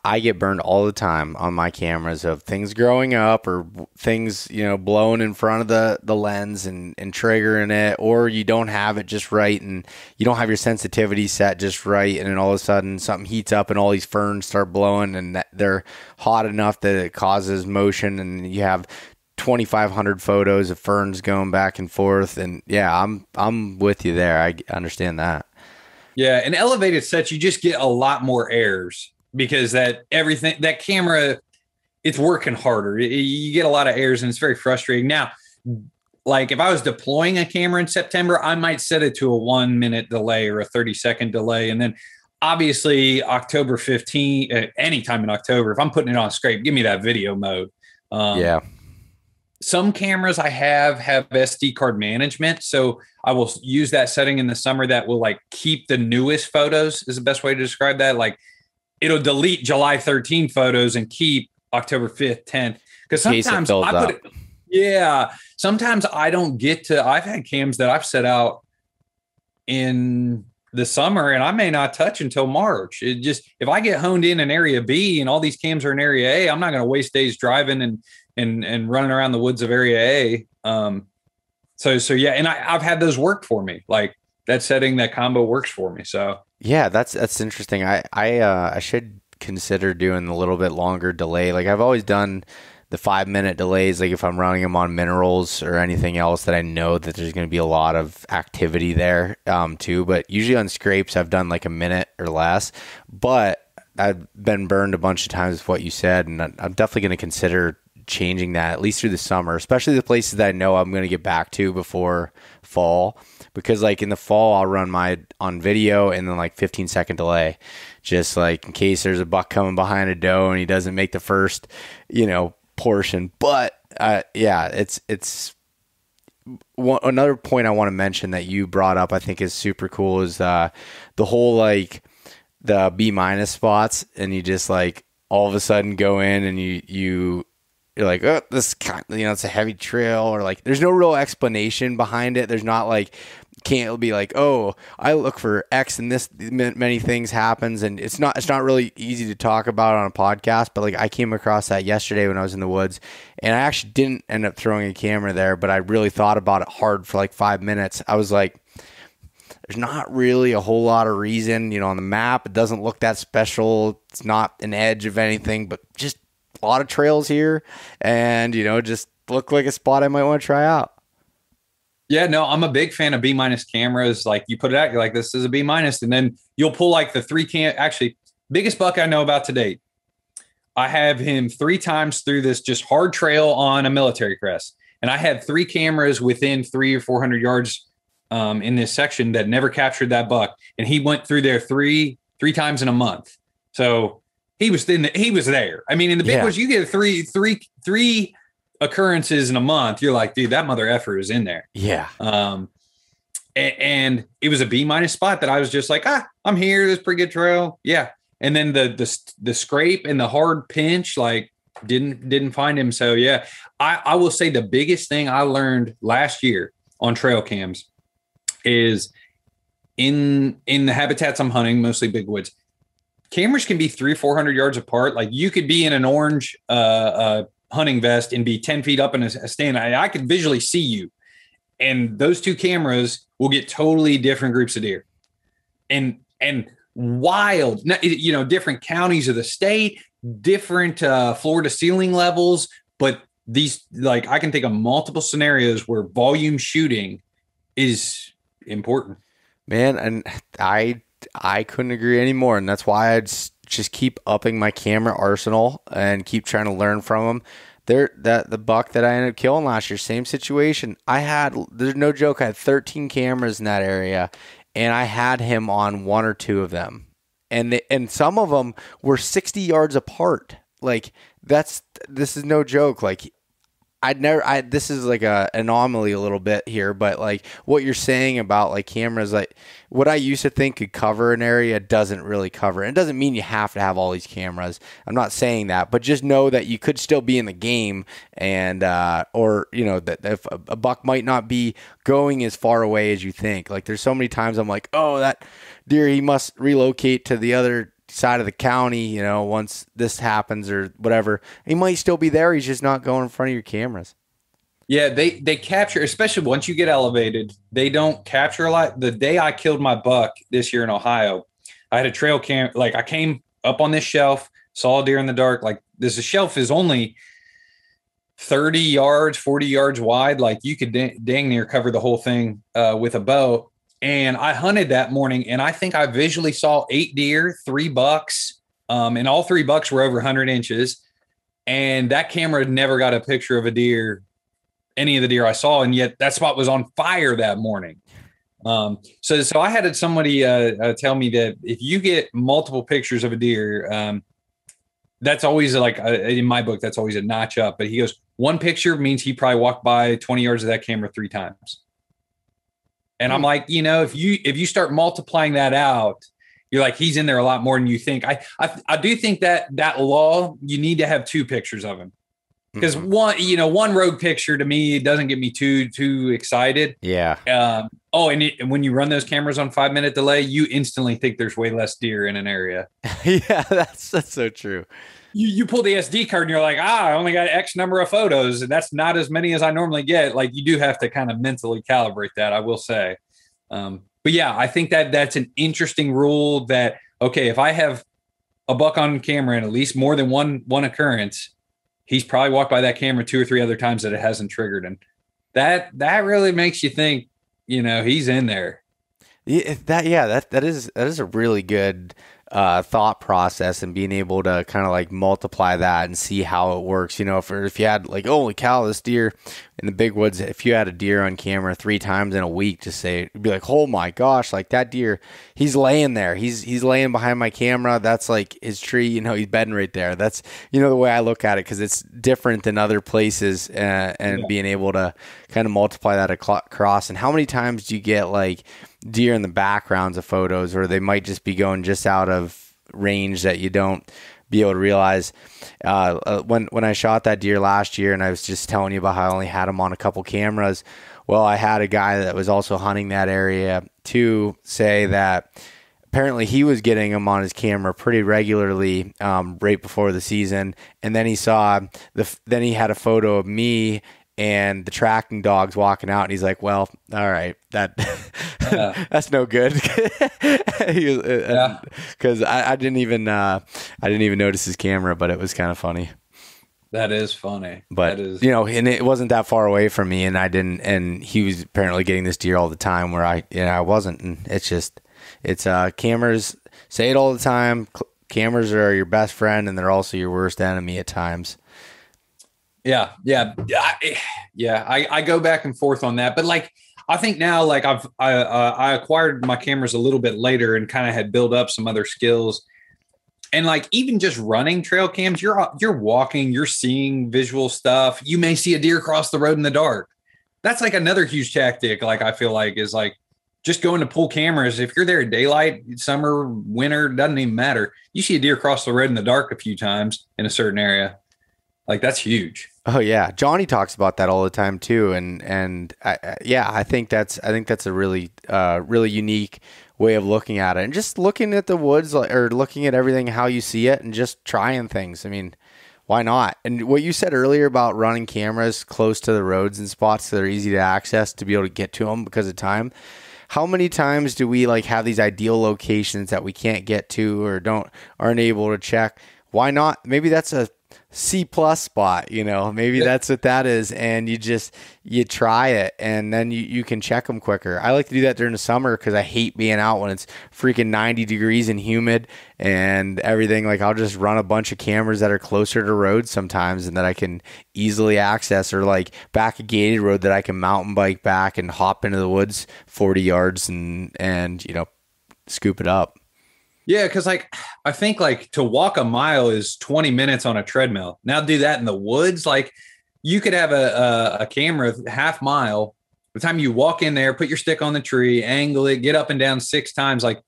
I get burned all the time on my cameras of things growing up or things, blowing in front of the lens and triggering it, or you don't have it just right and you don't have your sensitivity set just right. And then all of a sudden something heats up and all these ferns start blowing and they're hot enough that it causes motion. And you have 2,500 photos of ferns going back and forth. And yeah, I'm with you there. I understand that. Yeah. And elevated sets, you just get a lot more errors because that camera, it's working harder. You get a lot of errors and it's very frustrating. Now, like if I was deploying a camera in September, I might set it to a 1 minute delay or a 30-second delay. And then obviously October 15, anytime in October, if I'm putting it on scrape, give me that video mode. Yeah. Some cameras I have SD card management. So I will use that setting in the summer that will like keep the newest photos is the best way to describe that. Like it'll delete July 13 photos and keep October 5th, 10th. Because sometimes sometimes I don't get to, I've had cams that I've set out in the summer and I may not touch until March. It just, if I get honed in area B and all these cams are in area A, I'm not going to waste days driving and running around the woods of area A. So yeah. And I've had those work for me. Like that setting, that combo works for me. So yeah, that's interesting. I should consider doing a little bit longer delay. Like I've always done the 5-minute delays, like if I'm running them on minerals or anything else that I know that there's going to be a lot of activity there too. But usually on scrapes, I've done like a minute or less. But I've been burned a bunch of times with what you said, and I'm definitely going to consider changing that at least through the summer, especially the places that I know I'm going to get back to before fall. Because like in the fall, I'll run my on video and then like 15-second delay, just like in case there's a buck coming behind a doe and he doesn't make the first, portion. But yeah, it's another point I want to mention that you brought up, I think is super cool, is the whole like the B- spots, and you just like all of a sudden go in and you're like, oh, this kind, it's a heavy trail, or like there's no real explanation behind it. There's not like, can't be like, oh, I look for X and this many things happens, and it's not really easy to talk about on a podcast. But like I came across that yesterday when I was in the woods, and I actually didn't end up throwing a camera there, but I really thought about it hard for like 5 minutes. I was like, there's not really a whole lot of reason, on the map. It doesn't look that special. It's not an edge of anything, but just a lot of trails here, and just look like a spot I might want to try out. Yeah, no, I'm a big fan of B- cameras. Like you put it out, you're like, this is a B-, and then you'll pull like the 3 actually biggest buck I know about to date. I have him 3 times through this just hard trail on a military crest. And I had 3 cameras within 300 or 400 yards in this section that never captured that buck. And he went through there three times in a month. So he was there. I mean, in the big woods, you get three occurrences in a month. You're like, dude, that mother effer is in there. Yeah. And it was a B- spot that I was just like, I'm here. This pretty good trail. Yeah. And then the scrape and the hard pinch, like didn't find him. So yeah, I will say the biggest thing I learned last year on trail cams is in the habitats I'm hunting, mostly big woods, cameras can be 300-400 yards apart. Like you could be in an orange hunting vest and be 10 feet up in a stand. I could visually see you. And those 2 cameras will get totally different groups of deer. And wild, different counties of the state, different floor to ceiling levels. But these, like, I can think of multiple scenarios where volume shooting is important. Man, and I couldn't agree anymore. And that's why I'd just keep upping my camera arsenal and keep trying to learn from them. The buck that I ended up killing last year, same situation. There's no joke, I had 13 cameras in that area, and I had him on 1 or 2 of them. And some of them were 60 yards apart. Like this is no joke. Like this is like a anomaly a little bit here, but like what you're saying about like cameras, like what I used to think could cover an area doesn't really cover. It doesn't mean you have to have all these cameras. I'm not saying that, but just know that you could still be in the game, and or that if a buck might not be going as far away as you think. Like there's so many times I'm like, oh, that deer, he must relocate to the other side of the county, you know, once this happens or whatever. He might still be there. He's just not going in front of your cameras. Yeah, they capture, especially once you get elevated, they don't capture a lot. The day I killed my buck this year in Ohio, I had a trail cam. Like I came up on this shelf, saw a deer in the dark. Like this shelf is only 30 yards, 40 yards wide. Like you could dang near cover the whole thing with a bow. And I hunted that morning, and I think I visually saw 8 deer, 3 bucks, and all 3 bucks were over 100 inches. And that camera never got a picture of a deer, any of the deer I saw, and yet that spot was on fire that morning. So I had somebody tell me that if you get multiple pictures of a deer, that's always like in my book, that's always a notch up. But he goes, 1 picture means he probably walked by 20 yards of that camera 3 times. And I'm like, you know, if you start multiplying that out, you're like, he's in there a lot more than you think. I do think that law, you need to have 2 pictures of him. Because one rogue picture to me, it doesn't get me too excited. Yeah. And when you run those cameras on 5-minute delay, you instantly think there's way less deer in an area. Yeah, that's so true. You pull the SD card and you're like, I only got X number of photos, and that's not as many as I normally get. Like you do have to kind of mentally calibrate that, I will say. But yeah, I think that's an interesting rule that, okay, if I have a buck on camera and at least more than one occurrence, he's probably walked by that camera 2 or 3 other times that it hasn't triggered. And that really makes you think, you know, he's in there. Yeah, that is a really good thought process, and being able to kind of like multiply that and see how it works. You know, if you had like, holy cow, this deer in the big woods, if you had a deer on camera 3 times in a week, to say, it'd be like, oh my gosh, like that deer, he's laying there, he's laying behind my camera, that's like his tree, you know, he's bedding right there. That's, you know, the way I look at it, because it's different than other places, and being able to kind of multiply that across. And how many times do you get like deer in the backgrounds of photos, or they might just be going just out of range that you don't be able to realize. When I shot that deer last year, and I was just telling you about how I only had him on a couple cameras, well, I had a guy that was also hunting that area to say that apparently he was getting him on his camera pretty regularly right before the season, and then he saw then he had a photo of me and the tracking dogs walking out, and he's like, well, all right, that's no good. Because I didn't even notice his camera, but it was kind of funny. That is funny. But you know, and it wasn't that far away from me, and I didn't, and he was apparently getting this deer all the time where I wasn't. And it's cameras, say it all the time, cameras are your best friend, and they're also your worst enemy at times. Yeah. I go back and forth on that, but like, I think now, like I acquired my cameras a little bit later and kind of had built up some other skills. And like, even just running trail cams, you're walking, you're seeing visual stuff. You may see a deer cross the road in the dark. That's like another huge tactic. Like, I feel like is like just going to pull cameras. If you're there at daylight, summer, winter, doesn't even matter. You see a deer cross the road in the dark a few times in a certain area. Like, that's huge. Oh yeah, Johnny talks about that all the time too, and I think that's a really really unique way of looking at it, and just looking at the woods, or looking at everything how you see it, and just trying things. I mean, why not? And what you said earlier about running cameras close to the roads and spots that are easy to access to be able to get to them because of time. How many times do we like have these ideal locations that we can't get to or aren't able to check? Why not? Maybe that's a C+ spot, you know, maybe that's what that is. And you try it, and then you can check them quicker. I like to do that during the summer because I hate being out when it's freaking 90 degrees and humid and everything. Like, I'll just run a bunch of cameras that are closer to roads sometimes and that I can easily access, or like back a gated road that I can mountain bike back and hop into the woods 40 yards and you know, scoop it up. Yeah, because like I think like to walk a mile is 20 minutes on a treadmill. Now do that in the woods. Like, you could have a camera half mile. By the time you walk in there, put your stick on the tree, angle it, get up and down 6 times. Like,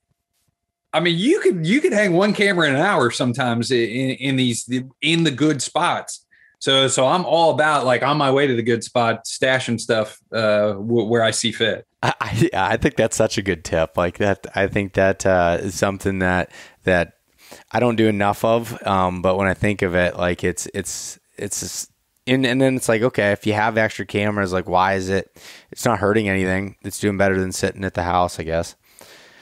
I mean, you could hang one camera in an hour sometimes in the good spots. So I'm all about, like, on my way to the good spot, stashing stuff where I see fit. I think that's such a good tip. Like that, I think that is something that I don't do enough of. But when I think of it, like it's and then it's like, okay, if you have extra cameras, like why is it? It's not hurting anything. It's doing better than sitting at the house, I guess.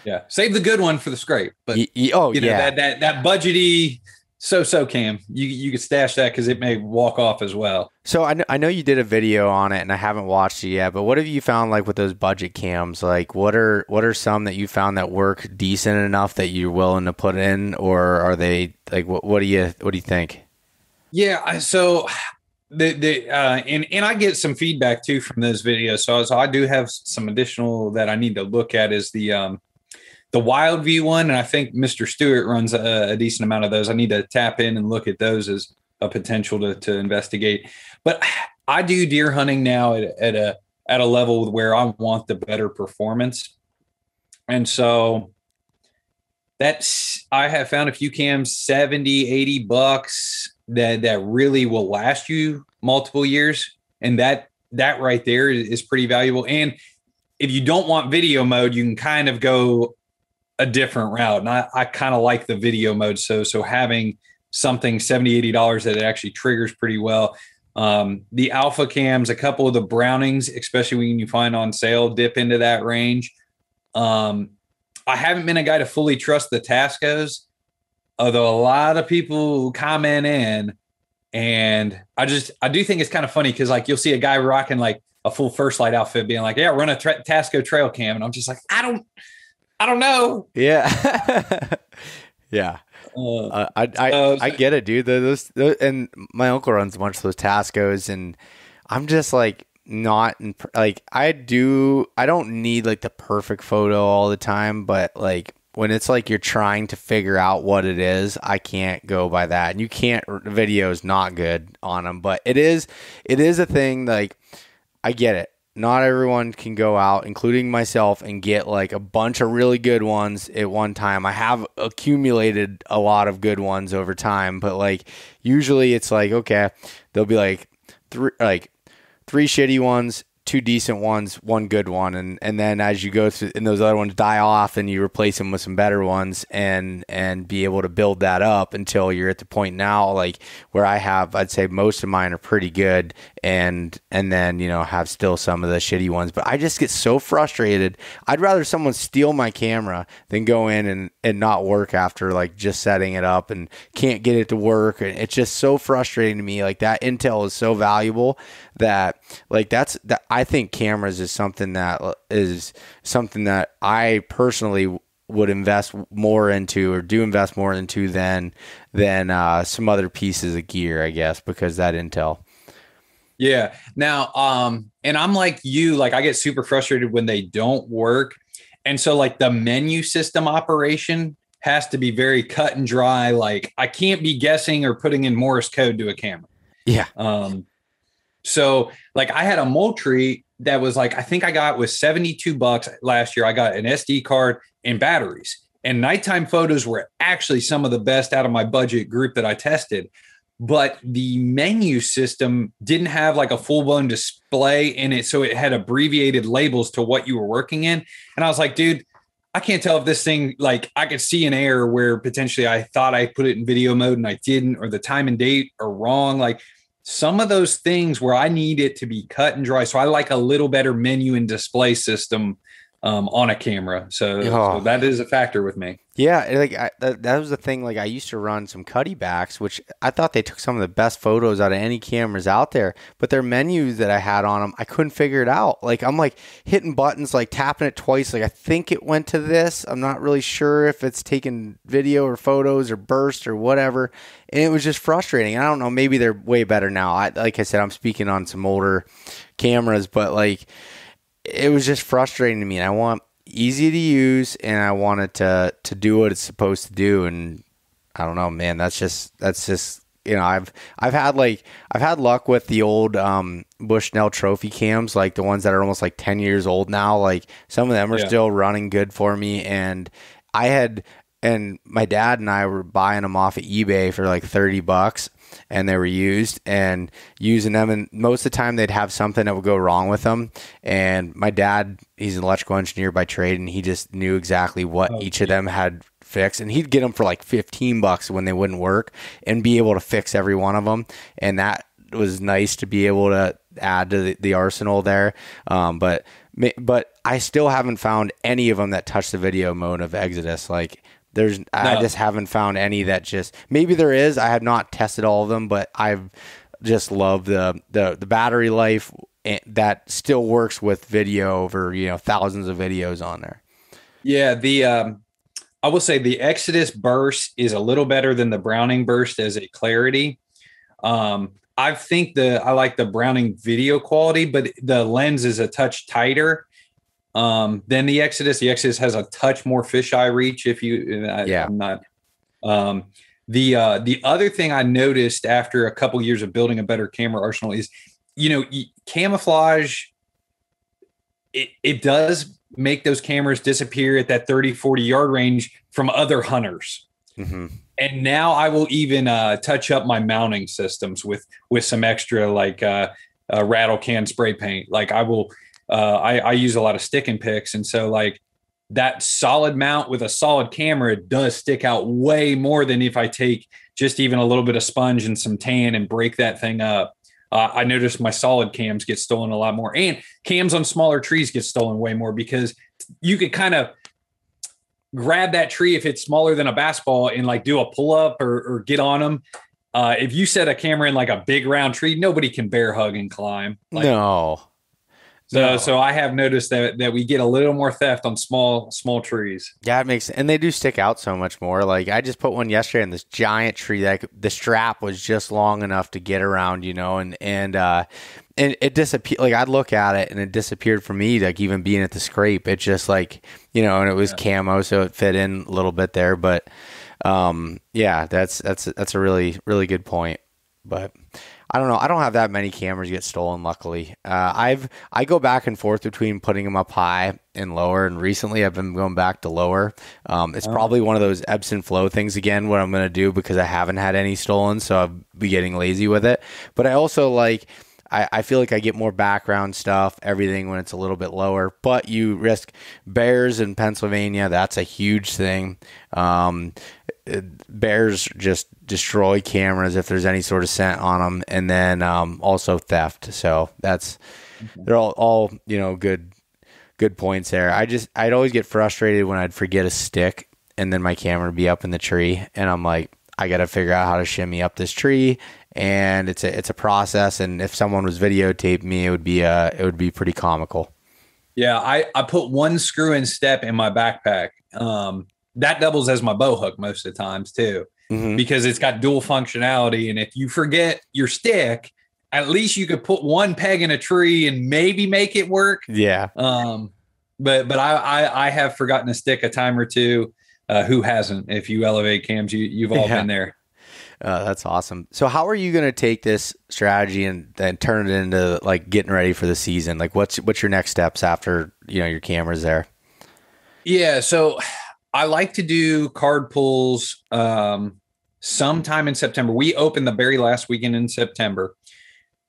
Yeah, save the good one for the scrape. But oh you know, yeah, that budgety so cam, you could stash that because it may walk off as well. So I know you did a video on it, and I haven't watched it yet. But what have you found like with those budget cams? Like, what are some that you found that work decent enough that you're willing to put in, or are they like what do you think? Yeah, so and I get some feedback too from those videos. So I do have some additional that I need to look at is the Wild View one, and I think Mr. Stewart runs a decent amount of those. I need to tap in and look at those as a potential to investigate. But I do deer hunting now at a level where I want the better performance, and so I have found a few cams, $70-$80 that really will last you multiple years, and that right there is pretty valuable. And if you don't want video mode, you can kind of go a different route. And I kind of like the video mode. So having something $70-$80 that it actually triggers pretty well. The alpha cams, a couple of the Brownings, especially when you find on sale, dip into that range. I haven't been a guy to fully trust the Tascos, although a lot of people comment in, and I do think it's kind of funny because like you'll see a guy rocking like a full First Light outfit being like, yeah, run a Tasco trail cam. And I'm just like, I don't know. Yeah. Yeah. I get it, dude. Those and my uncle runs a bunch of those Tascos, and I'm just like not like I don't need like the perfect photo all the time, but like when it's like you're trying to figure out what it is, I can't go by that. And you can't, video is not good on them, but it is a thing. Like I get it. Not everyone can go out, including myself, and get like a bunch of really good ones at one time. I have accumulated a lot of good ones over time, but like usually it's like, okay, there'll be like three shitty ones, two decent ones, one good one, and then as you go through and those other ones die off, and you replace them with some better ones, and be able to build that up until you're at the point now like where I'd say most of mine are pretty good, and then have still some of the shitty ones. But I just get so frustrated. I'd rather someone steal my camera than go in and not work after like just setting it up and can't get it to work. And it's just so frustrating to me. Like that intel is so valuable that like I think cameras is something that I personally would invest more into, or do invest more into than some other pieces of gear, I guess, because that intel. Yeah. Now, and I'm like you, like I get super frustrated when they don't work. And so like the menu system operation has to be very cut and dry. Like I can't be guessing or putting in Morse code to a camera. Yeah. So like I had a Moultrie that was like, I think I got was $72 last year. I got an SD card and batteries, and nighttime photos were actually some of the best out of my budget group that I tested. But the menu system didn't have like a full blown display in it. So it had abbreviated labels to what you were working in. And I was like, dude, I can't tell if this thing, like I could see an error where potentially I thought I put it in video mode and I didn't, or the time and date are wrong. Like some of those things where I need it to be cut and dry. So I like a little better menu and display system on a camera. So that is a factor with me. Yeah, like that was the thing. Like I used to run some Cuddy backs, which I thought they took some of the best photos out of any cameras out there. But their menus that I had on them, I couldn't figure it out. Like I'm like hitting buttons, like tapping it twice. Like I think it went to this. I'm not really sure if it's taking video or photos or burst or whatever. And it was just frustrating. I don't know. Maybe they're way better now. Like I said, I'm speaking on some older cameras, but like it was just frustrating to me. And I want easy to use, and I want it to do what it's supposed to do. And I don't know, man, that's just I've had luck with the old Bushnell trophy cams, like the ones that are almost like 10 years old now. Like some of them are still running good for me. And my dad and I were buying them off of eBay for like $30, and they were used, and using them, and most of the time they'd have something that would go wrong with them. And my dad, he's an electrical engineer by trade, and he just knew exactly what each of them had fixed, and he'd get them for like $15 when they wouldn't work and be able to fix every one of them. And that was nice to be able to add to the arsenal there. But I still haven't found any of them that touch the video mode of Exodus. Like I just haven't found any that just, maybe there is, I have not tested all of them, but I've just loved the battery life that still works with video over, thousands of videos on there. Yeah. I will say the Exodus burst is a little better than the Browning burst as a clarity. I think I like the Browning video quality, but the lens is a touch tighter than the Exodus. The Exodus has a touch more fisheye reach. I'm not. The other thing I noticed after a couple years of building a better camera arsenal is, camouflage. It does make those cameras disappear at that 30, 40 yard range from other hunters. Mm-hmm. And now I will even touch up my mounting systems with some extra rattle can spray paint. Like I will, I use a lot of stick and picks. And so like that solid mount with a solid camera does stick out way more than if I take just even a little bit of sponge and some tan and break that thing up. I noticed my solid cams get stolen a lot more, and cams on smaller trees get stolen way more because you could kind of grab that tree if it's smaller than a basketball and like do a pull up or get on them. If you set a camera in like a big round tree, nobody can bear hug and climb. No. So I have noticed that we get a little more theft on small trees. Yeah, it makes, and they do stick out so much more. Like I just put one yesterday in this giant tree that the strap was just long enough to get around, and it disappeared. Like I'd look at it and it disappeared from me. Like even being at the scrape, it just like, and it was camo, so it fit in a little bit there. But that's a really, really good point. But I don't know. I don't have that many cameras get stolen, luckily. I go back and forth between putting them up high and lower, and recently I've been going back to lower. It's probably one of those ebbs and flow things again, what I'm going to do because I haven't had any stolen, so I'll be getting lazy with it. But I also I feel like I get more background stuff, everything when it's a little bit lower, but you risk bears in Pennsylvania. That's a huge thing. Bears just destroy cameras if there's any sort of scent on them, and then also theft. So they're all good points there. I'd always get frustrated when I'd forget a stick and then my camera would be up in the tree, and I'm like, I got to figure out how to shimmy up this tree, and it's a process. And if someone was videotaping me, it would be pretty comical. Yeah, I put one screw in step in my backpack. That doubles as my bow hook most of the times too, because it's got dual functionality. And if you forget your stick, at least you could put one peg in a tree and maybe make it work. Yeah. But I have forgotten a stick a time or two. Who hasn't? If you elevate cams, you've all been there. That's awesome. So how are you going to take this strategy and then turn it into like getting ready for the season? Like what's your next steps after, your camera's there? Yeah. So I like to do card pulls sometime in September. We opened the very last weekend in September,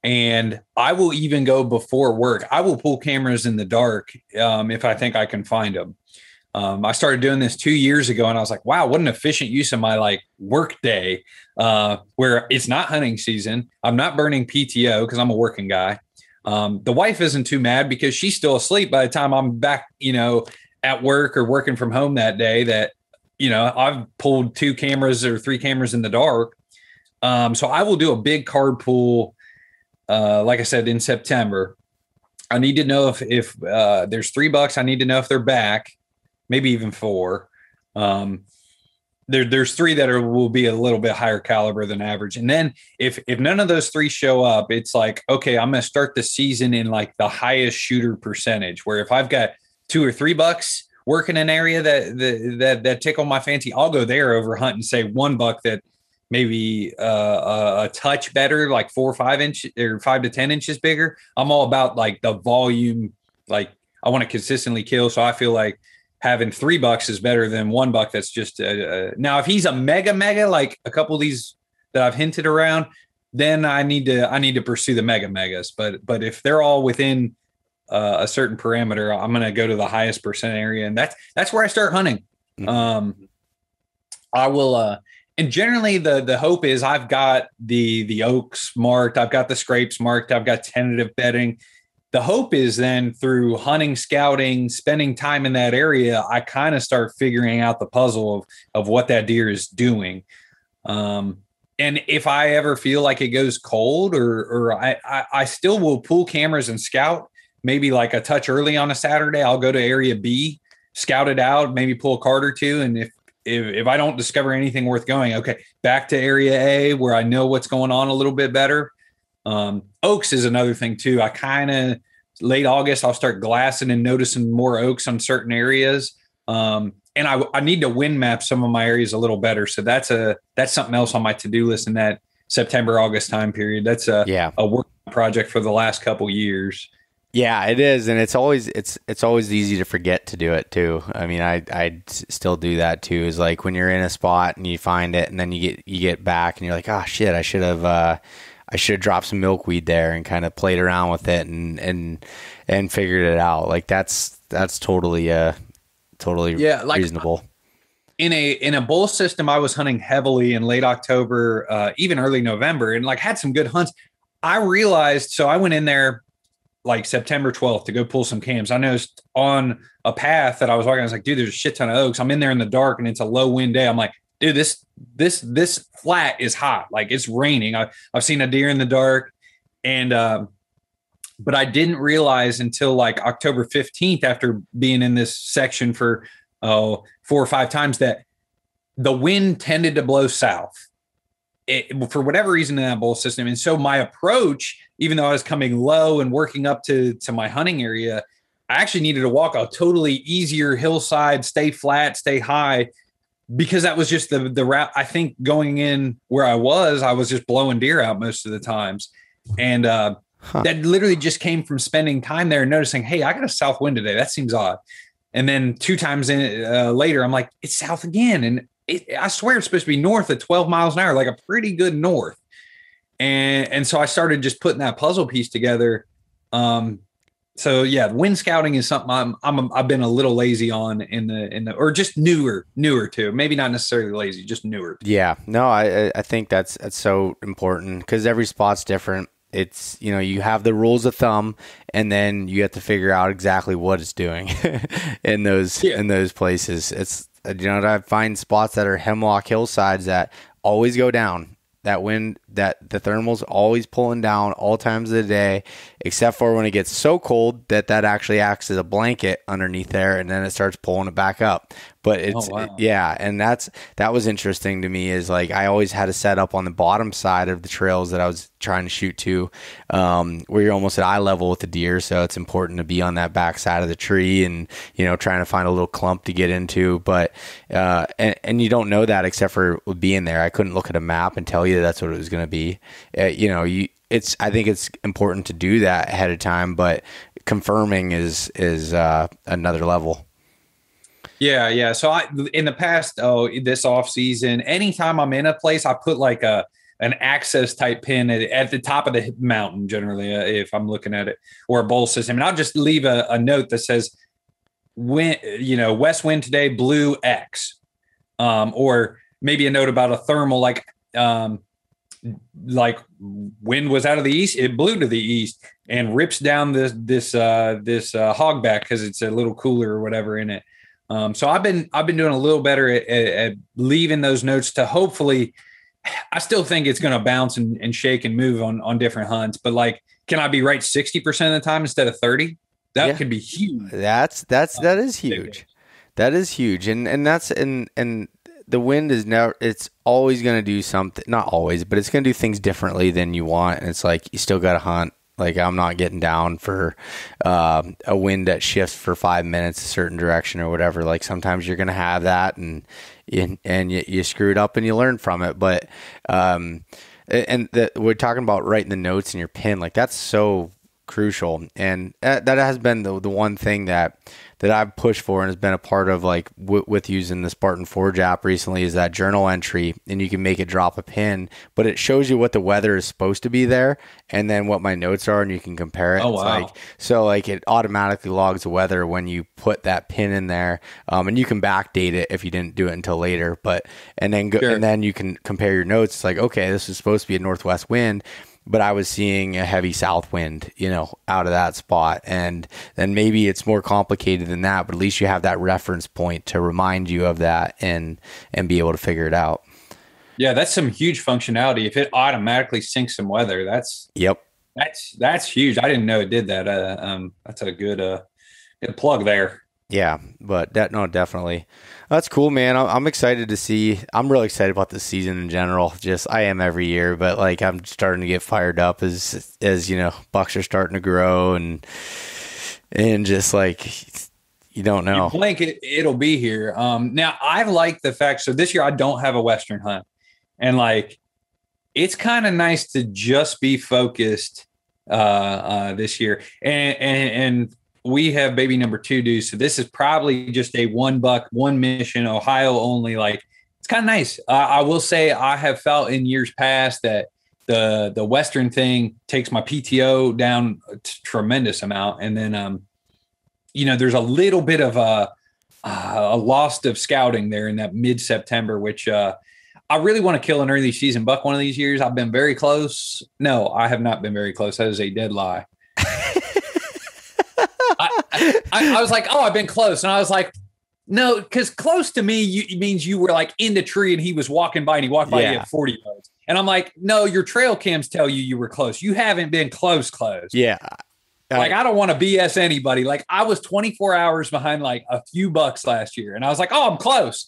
and I will even go before work. I will pull cameras in the dark if I think I can find them. I started doing this 2 years ago, and I was like, wow, what an efficient use of my work day where it's not hunting season. I'm not burning PTO because I'm a working guy. The wife isn't too mad because she's still asleep by the time I'm back, at work or working from home that day, that, I've pulled 2 cameras or 3 cameras in the dark. So I will do a big card pull, like I said, in September. I need to know if there's $3, I need to know if they're back, maybe even 4. There's 3 that will be a little bit higher caliber than average. And then if none of those 3 show up, it's like, okay, I'm going to start the season in the highest shooter percentage, where if I've got $2 or $3 working an area that tickle my fancy, I'll go there over hunting, say $1 that maybe a touch better, like 4 or 5 inches or 5 to 10 inches bigger. I'm all about the volume. I want to consistently kill. So I feel like having $3 is better than $1 that's just now if he's a mega like a couple of these that I've hinted around, then I need to pursue the megas. But if they're all within a certain parameter, I'm going to go to the highest percent area, and that's where I start hunting. I will, and generally the hope is I've got the oaks marked, I've got the scrapes marked, I've got tentative bedding. The hope is then through hunting, scouting, spending time in that area, I kind of start figuring out the puzzle of what that deer is doing. And if I ever feel like it goes cold, or I still will pull cameras and scout, maybe like a touch early on a Saturday, I'll go to area B, scout it out, maybe pull a card or two. And if I don't discover anything worth going, okay, back to area A where I know what's going on a little bit better. Oaks is another thing too. I kind of late August, I'll start glassing and noticing more oaks on certain areas. And I need to wind map some of my areas a little better. So that's something else on my to-do list in that September, August time period. That's a work project for the last couple years. Yeah, it is. And it's always easy to forget to do it too. I mean, I still do that too, is like when you're in a spot and you find it and then you get back and you're like, oh shit, I should have dropped some milkweed there and kind of played around with it and figured it out. Like that's totally reasonable. In a bull system, I was hunting heavily in late October, even early November, and like had some good hunts. I realized, so I went in there like September 12th to go pull some cams. I noticed on a path that I was walking, I was like, dude, there's a shit ton of oaks. I'm in there in the dark and it's a low wind day. I'm like, dude, this flat is hot. Like it's raining. I've seen a deer in the dark, and but I didn't realize until like October 15th, after being in this section for 4 or 5 times, that the wind tended to blow south for whatever reason in that bull system. And so my approach, even though I was coming low and working up to my hunting area, I actually needed to walk a totally easier hillside, stay flat, stay high, because that was just the route. I think going in where I was just blowing deer out most of the times. And that literally just came from spending time there and noticing, hey, I got a south wind today. That seems odd. And then 2 times later, I'm like, it's south again. And I swear it's supposed to be north at 12 miles an hour, like a pretty good north. And so I started just putting that puzzle piece together. So yeah, wind scouting is something I've been a little lazy on in the or just newer too. Maybe not necessarily lazy, just newer. Yeah, no, I think that's so important because every spot's different. It's, you have the rules of thumb, and then you have to figure out exactly what it's doing in those places. It's, I find spots that are hemlock hillsides that always go down. That wind, that the thermal's always pulling down all times of the day, except for when it gets so cold that actually acts as a blanket underneath there, and then it starts pulling it back up. But it's, and that was interesting to me, is like I always had to set up on the bottom side of the trails that I was trying to shoot to, where you're almost at eye level with the deer. So it's important to be on that back side of the tree and, trying to find a little clump to get into. But, and you don't know that except for being there. I couldn't look at a map and tell you that's what it was going to be. I think it's important to do that ahead of time, but confirming is another level. Yeah. So in the past, this off season, anytime I'm in a place, I put like an access type pin at the top of the mountain, generally, if I'm looking at it, or a bowl system. And I'll just leave a note that says, west wind today, blew X, or maybe a note about a thermal, like wind was out of the east, it blew to the east and rips down this hogback because it's a little cooler or whatever in it. So I've been doing a little better at leaving those notes to hopefully. I still think it's going to bounce and shake and move on different hunts, but like, can I be right 60% of the time instead of 30? That could be huge. That is huge. That is huge. And that's, and the wind is never, it's always going to do something, not always, but it's going to do things differently than you want. And it's like, you still got to hunt. Like, I'm not getting down for a wind that shifts for 5 minutes a certain direction or whatever. Like, sometimes you're going to have that and you screw it up and you learn from it. But, we're talking about writing the notes in your pin. Like, that's so crucial. And that has been the one thing that I've pushed for and has been a part of, like, with using the Spartan Forge app recently, is that journal entry, and you can make it drop a pin, but it shows you what the weather is supposed to be there and then what my notes are, and you can compare it. Oh, wow. So it automatically logs the weather when you put that pin in there, and you can backdate it if you didn't do it until later, and then you can compare your notes. It's like, okay, this is supposed to be a northwest wind, but I was seeing a heavy south wind, out of that spot. And then maybe it's more complicated than that, but at least you have that reference point to remind you of that and be able to figure it out. Yeah, that's some huge functionality. If it automatically syncs some weather, that's huge. I didn't know it did that. That's a good plug there. Yeah, but definitely. That's cool, man. I'm excited to see. I'm really excited about this season in general. Just, I am every year, but like, I'm starting to get fired up as bucks are starting to grow and just like, you don't know. You blink, it'll be here. Now I like the fact, so this year I don't have a Western hunt, and like, it's kind of nice to just be focused this year. And we have baby number 2 due. So this is probably just a 1 buck, 1 mission, Ohio only. Like, it's kind of nice. I will say I have felt in years past that the Western thing takes my PTO down a tremendous amount. And then, there's a little bit of a loss of scouting there in that mid-September, which I really want to kill an early season buck one of these years. I've been very close. No, I have not been very close. That is a dead lie. I was like, oh, I've been close. And I was like, no, because close to me means you were like in the tree and he was walking by, and he walked by you at 40 yards. And I'm like, no, your trail cams tell you were close. You haven't been close. Yeah. Like, I don't want to BS anybody. Like, I was 24 hours behind like a few bucks last year. And I was like, oh, I'm close.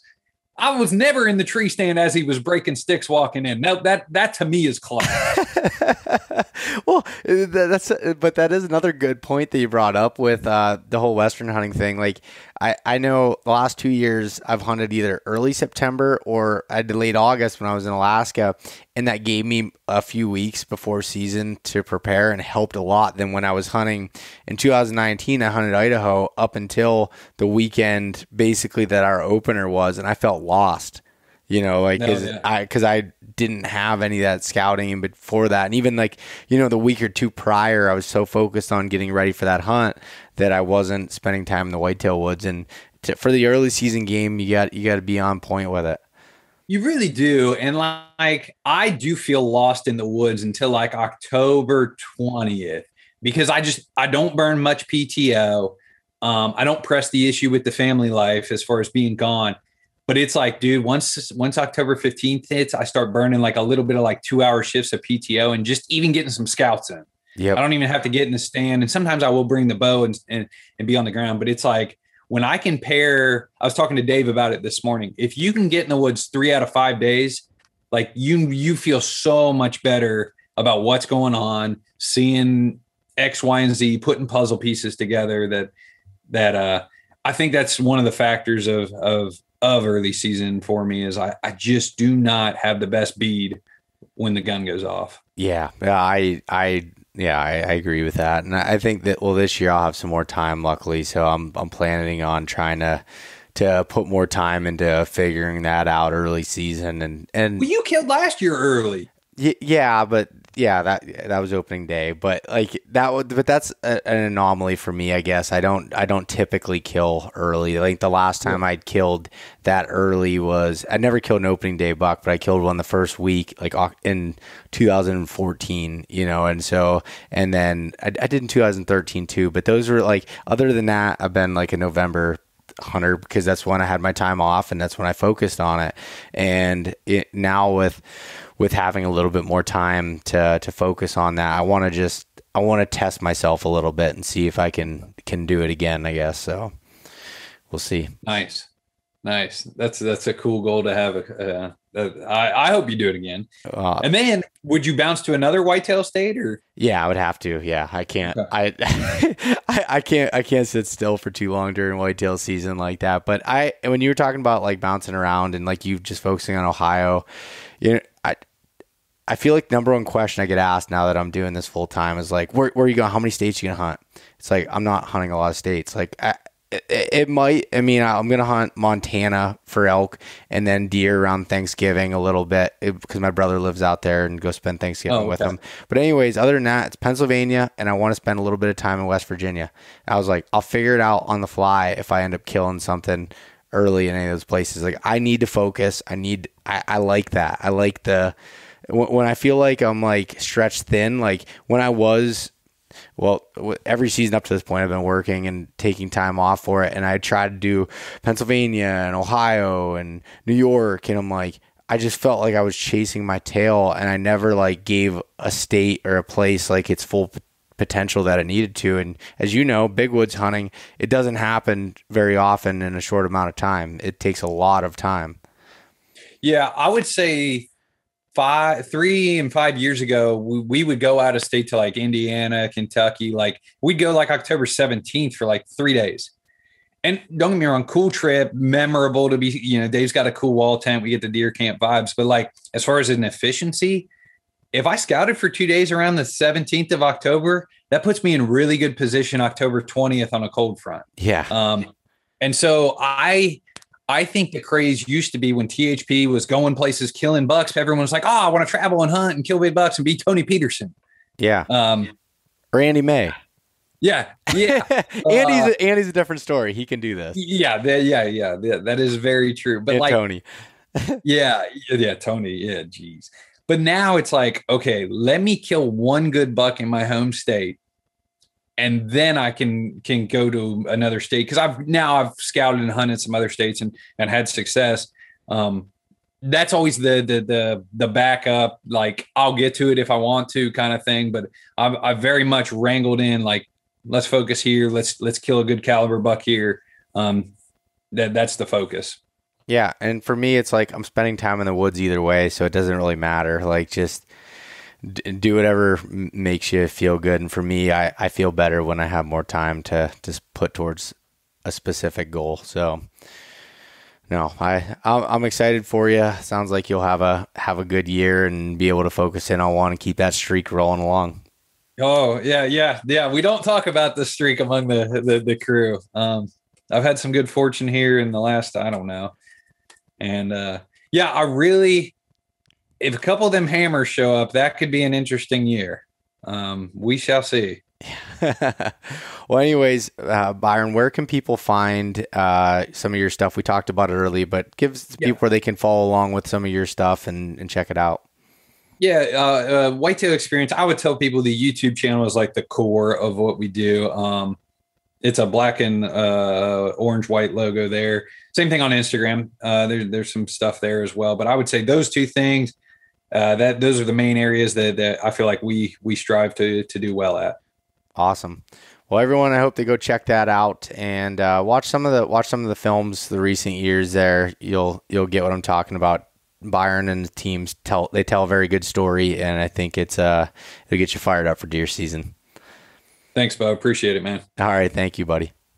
I was never in the tree stand as he was breaking sticks walking in. No, that to me is close. Well, but that is another good point that you brought up with the whole Western hunting thing. Like, I know the last 2 years I've hunted either early September or I did late August when I was in Alaska, and that gave me a few weeks before season to prepare and helped a lot. Then when I was hunting in 2019, I hunted Idaho up until the weekend basically that our opener was, and I felt lost. Because I didn't have any of that scouting, and before that, and even the week or two prior, I was so focused on getting ready for that hunt that I wasn't spending time in the whitetail woods. And for the early season game, you got to be on point with it. You really do. And like, I do feel lost in the woods until like October 20th, because I don't burn much PTO. I don't press the issue with the family life as far as being gone. But it's like, dude, once October 15th hits, I start burning like a little bit of like 2-hour shifts of PTO and just even getting some scouts in. Yep. I don't even have to get in the stand. And sometimes I will bring the bow and be on the ground. But it's like, when I can pair, I was talking to Dave about it this morning. If you can get in the woods 3 out of 5 days, like you feel so much better about what's going on, seeing X, Y, and Z, putting puzzle pieces together that I think that's one of the factors of early season for me is I just do not have the best bead when the gun goes off. Yeah. I agree with that. And I think that, this year I'll have some more time, luckily. So I'm planning on trying to put more time into figuring that out early season. And well, you killed last year early. Yeah, but that was opening day, but that's an anomaly for me, I guess. I don't typically kill early. Like, the last time I'd killed that early I never killed an opening day buck, but I killed one the first week, like in 2014, and then I did in 2013 too, but those were like, other than that, I've been like a November hunter because that's when I had my time off and that's when I focused on it. And now with having a little bit more time to focus on that, I want to test myself a little bit and see if I can do it again, I guess. So we'll see. Nice. That's a cool goal to have. I hope you do it again. And then would you bounce to another whitetail state or? Yeah, I would have to. Yeah, I can't. Okay. I can't sit still for too long during whitetail season like that. But when you were talking about like bouncing around and like you just focusing on Ohio, I feel like number one question I get asked now that I'm doing this full time is like, where are you going? How many states are you gonna hunt? It's like, I'm not hunting a lot of states. Like it might, I mean, I'm going to hunt Montana for elk and then deer around Thanksgiving a little bit because my brother lives out there and go spend Thanksgiving with him. But anyways, other than that, it's Pennsylvania and I want to spend a little bit of time in West Virginia. I was like, I'll figure it out on the fly if I end up killing something early in any of those places. Like I need to focus. I like that. I like when I feel like I'm like stretched thin, like when I was, well, every season up to this point, I've been working and taking time off for it. And I tried to do Pennsylvania and Ohio and New York. And I'm like, I just felt like I was chasing my tail and I never like gave a state or a place like its full potential that it needed to. And as you know, big woods hunting, it doesn't happen very often in a short amount of time. It takes a lot of time. Yeah, I would say 3 and 5 years ago, we would go out of state to like Indiana, Kentucky. Like we'd go like October 17th for like 3 days. And don't get me wrong, cool trip, memorable to be, Dave's got a cool wall tent. We get the deer camp vibes. But like, as far as an efficiency, if I scouted for 2 days around the 17th of October, that puts me in really good position October 20th on a cold front. Yeah. And so I think the craze used to be when THP was going places, killing bucks. Everyone was like, I want to travel and hunt and kill big bucks and be Tony Peterson. Yeah. Or Andy May. Yeah. Yeah. Andy's a different story. He can do this. Yeah. That is very true. But and like Tony. Yeah. Tony. Yeah. Geez. But now it's like, okay, let me kill one good buck in my home state. And then I can go to another state because I've scouted and hunted some other states and had success. That's always the backup. Like I'll get to it if I want to, kind of thing. But I've very much wrangled in like, let's focus here. Let's kill a good caliber buck here. That's the focus. Yeah, and for me, it's like I'm spending time in the woods either way, so it doesn't really matter. Like just do whatever makes you feel good. And for me, I feel better when I have more time to just put towards a specific goal. So no, I'm excited for you. Sounds like you'll have a good year and be able to focus in on one and keep that streak rolling along. Oh yeah. We don't talk about the streak among the crew. I've had some good fortune here in the last, I don't know. And I really, if a couple of them hammers show up, that could be an interesting year. We shall see. Well, anyways, Byron, where can people find some of your stuff? We talked about it early, but give people where they can follow along with some of your stuff and check it out. Yeah, Whitetail Experience. I would tell people the YouTube channel is like the core of what we do. It's a black and orange white logo there. Same thing on Instagram. There's some stuff there as well. But I would say those two things, those are the main areas that I feel like we strive to do well at. Awesome. Well, everyone, I hope they go check that out and watch some of the films the recent years there. You'll get what I'm talking about. Byron and the teams tell a very good story, and I think it'll get you fired up for deer season. Thanks, Beau. Appreciate it, man. All right. Thank you, buddy.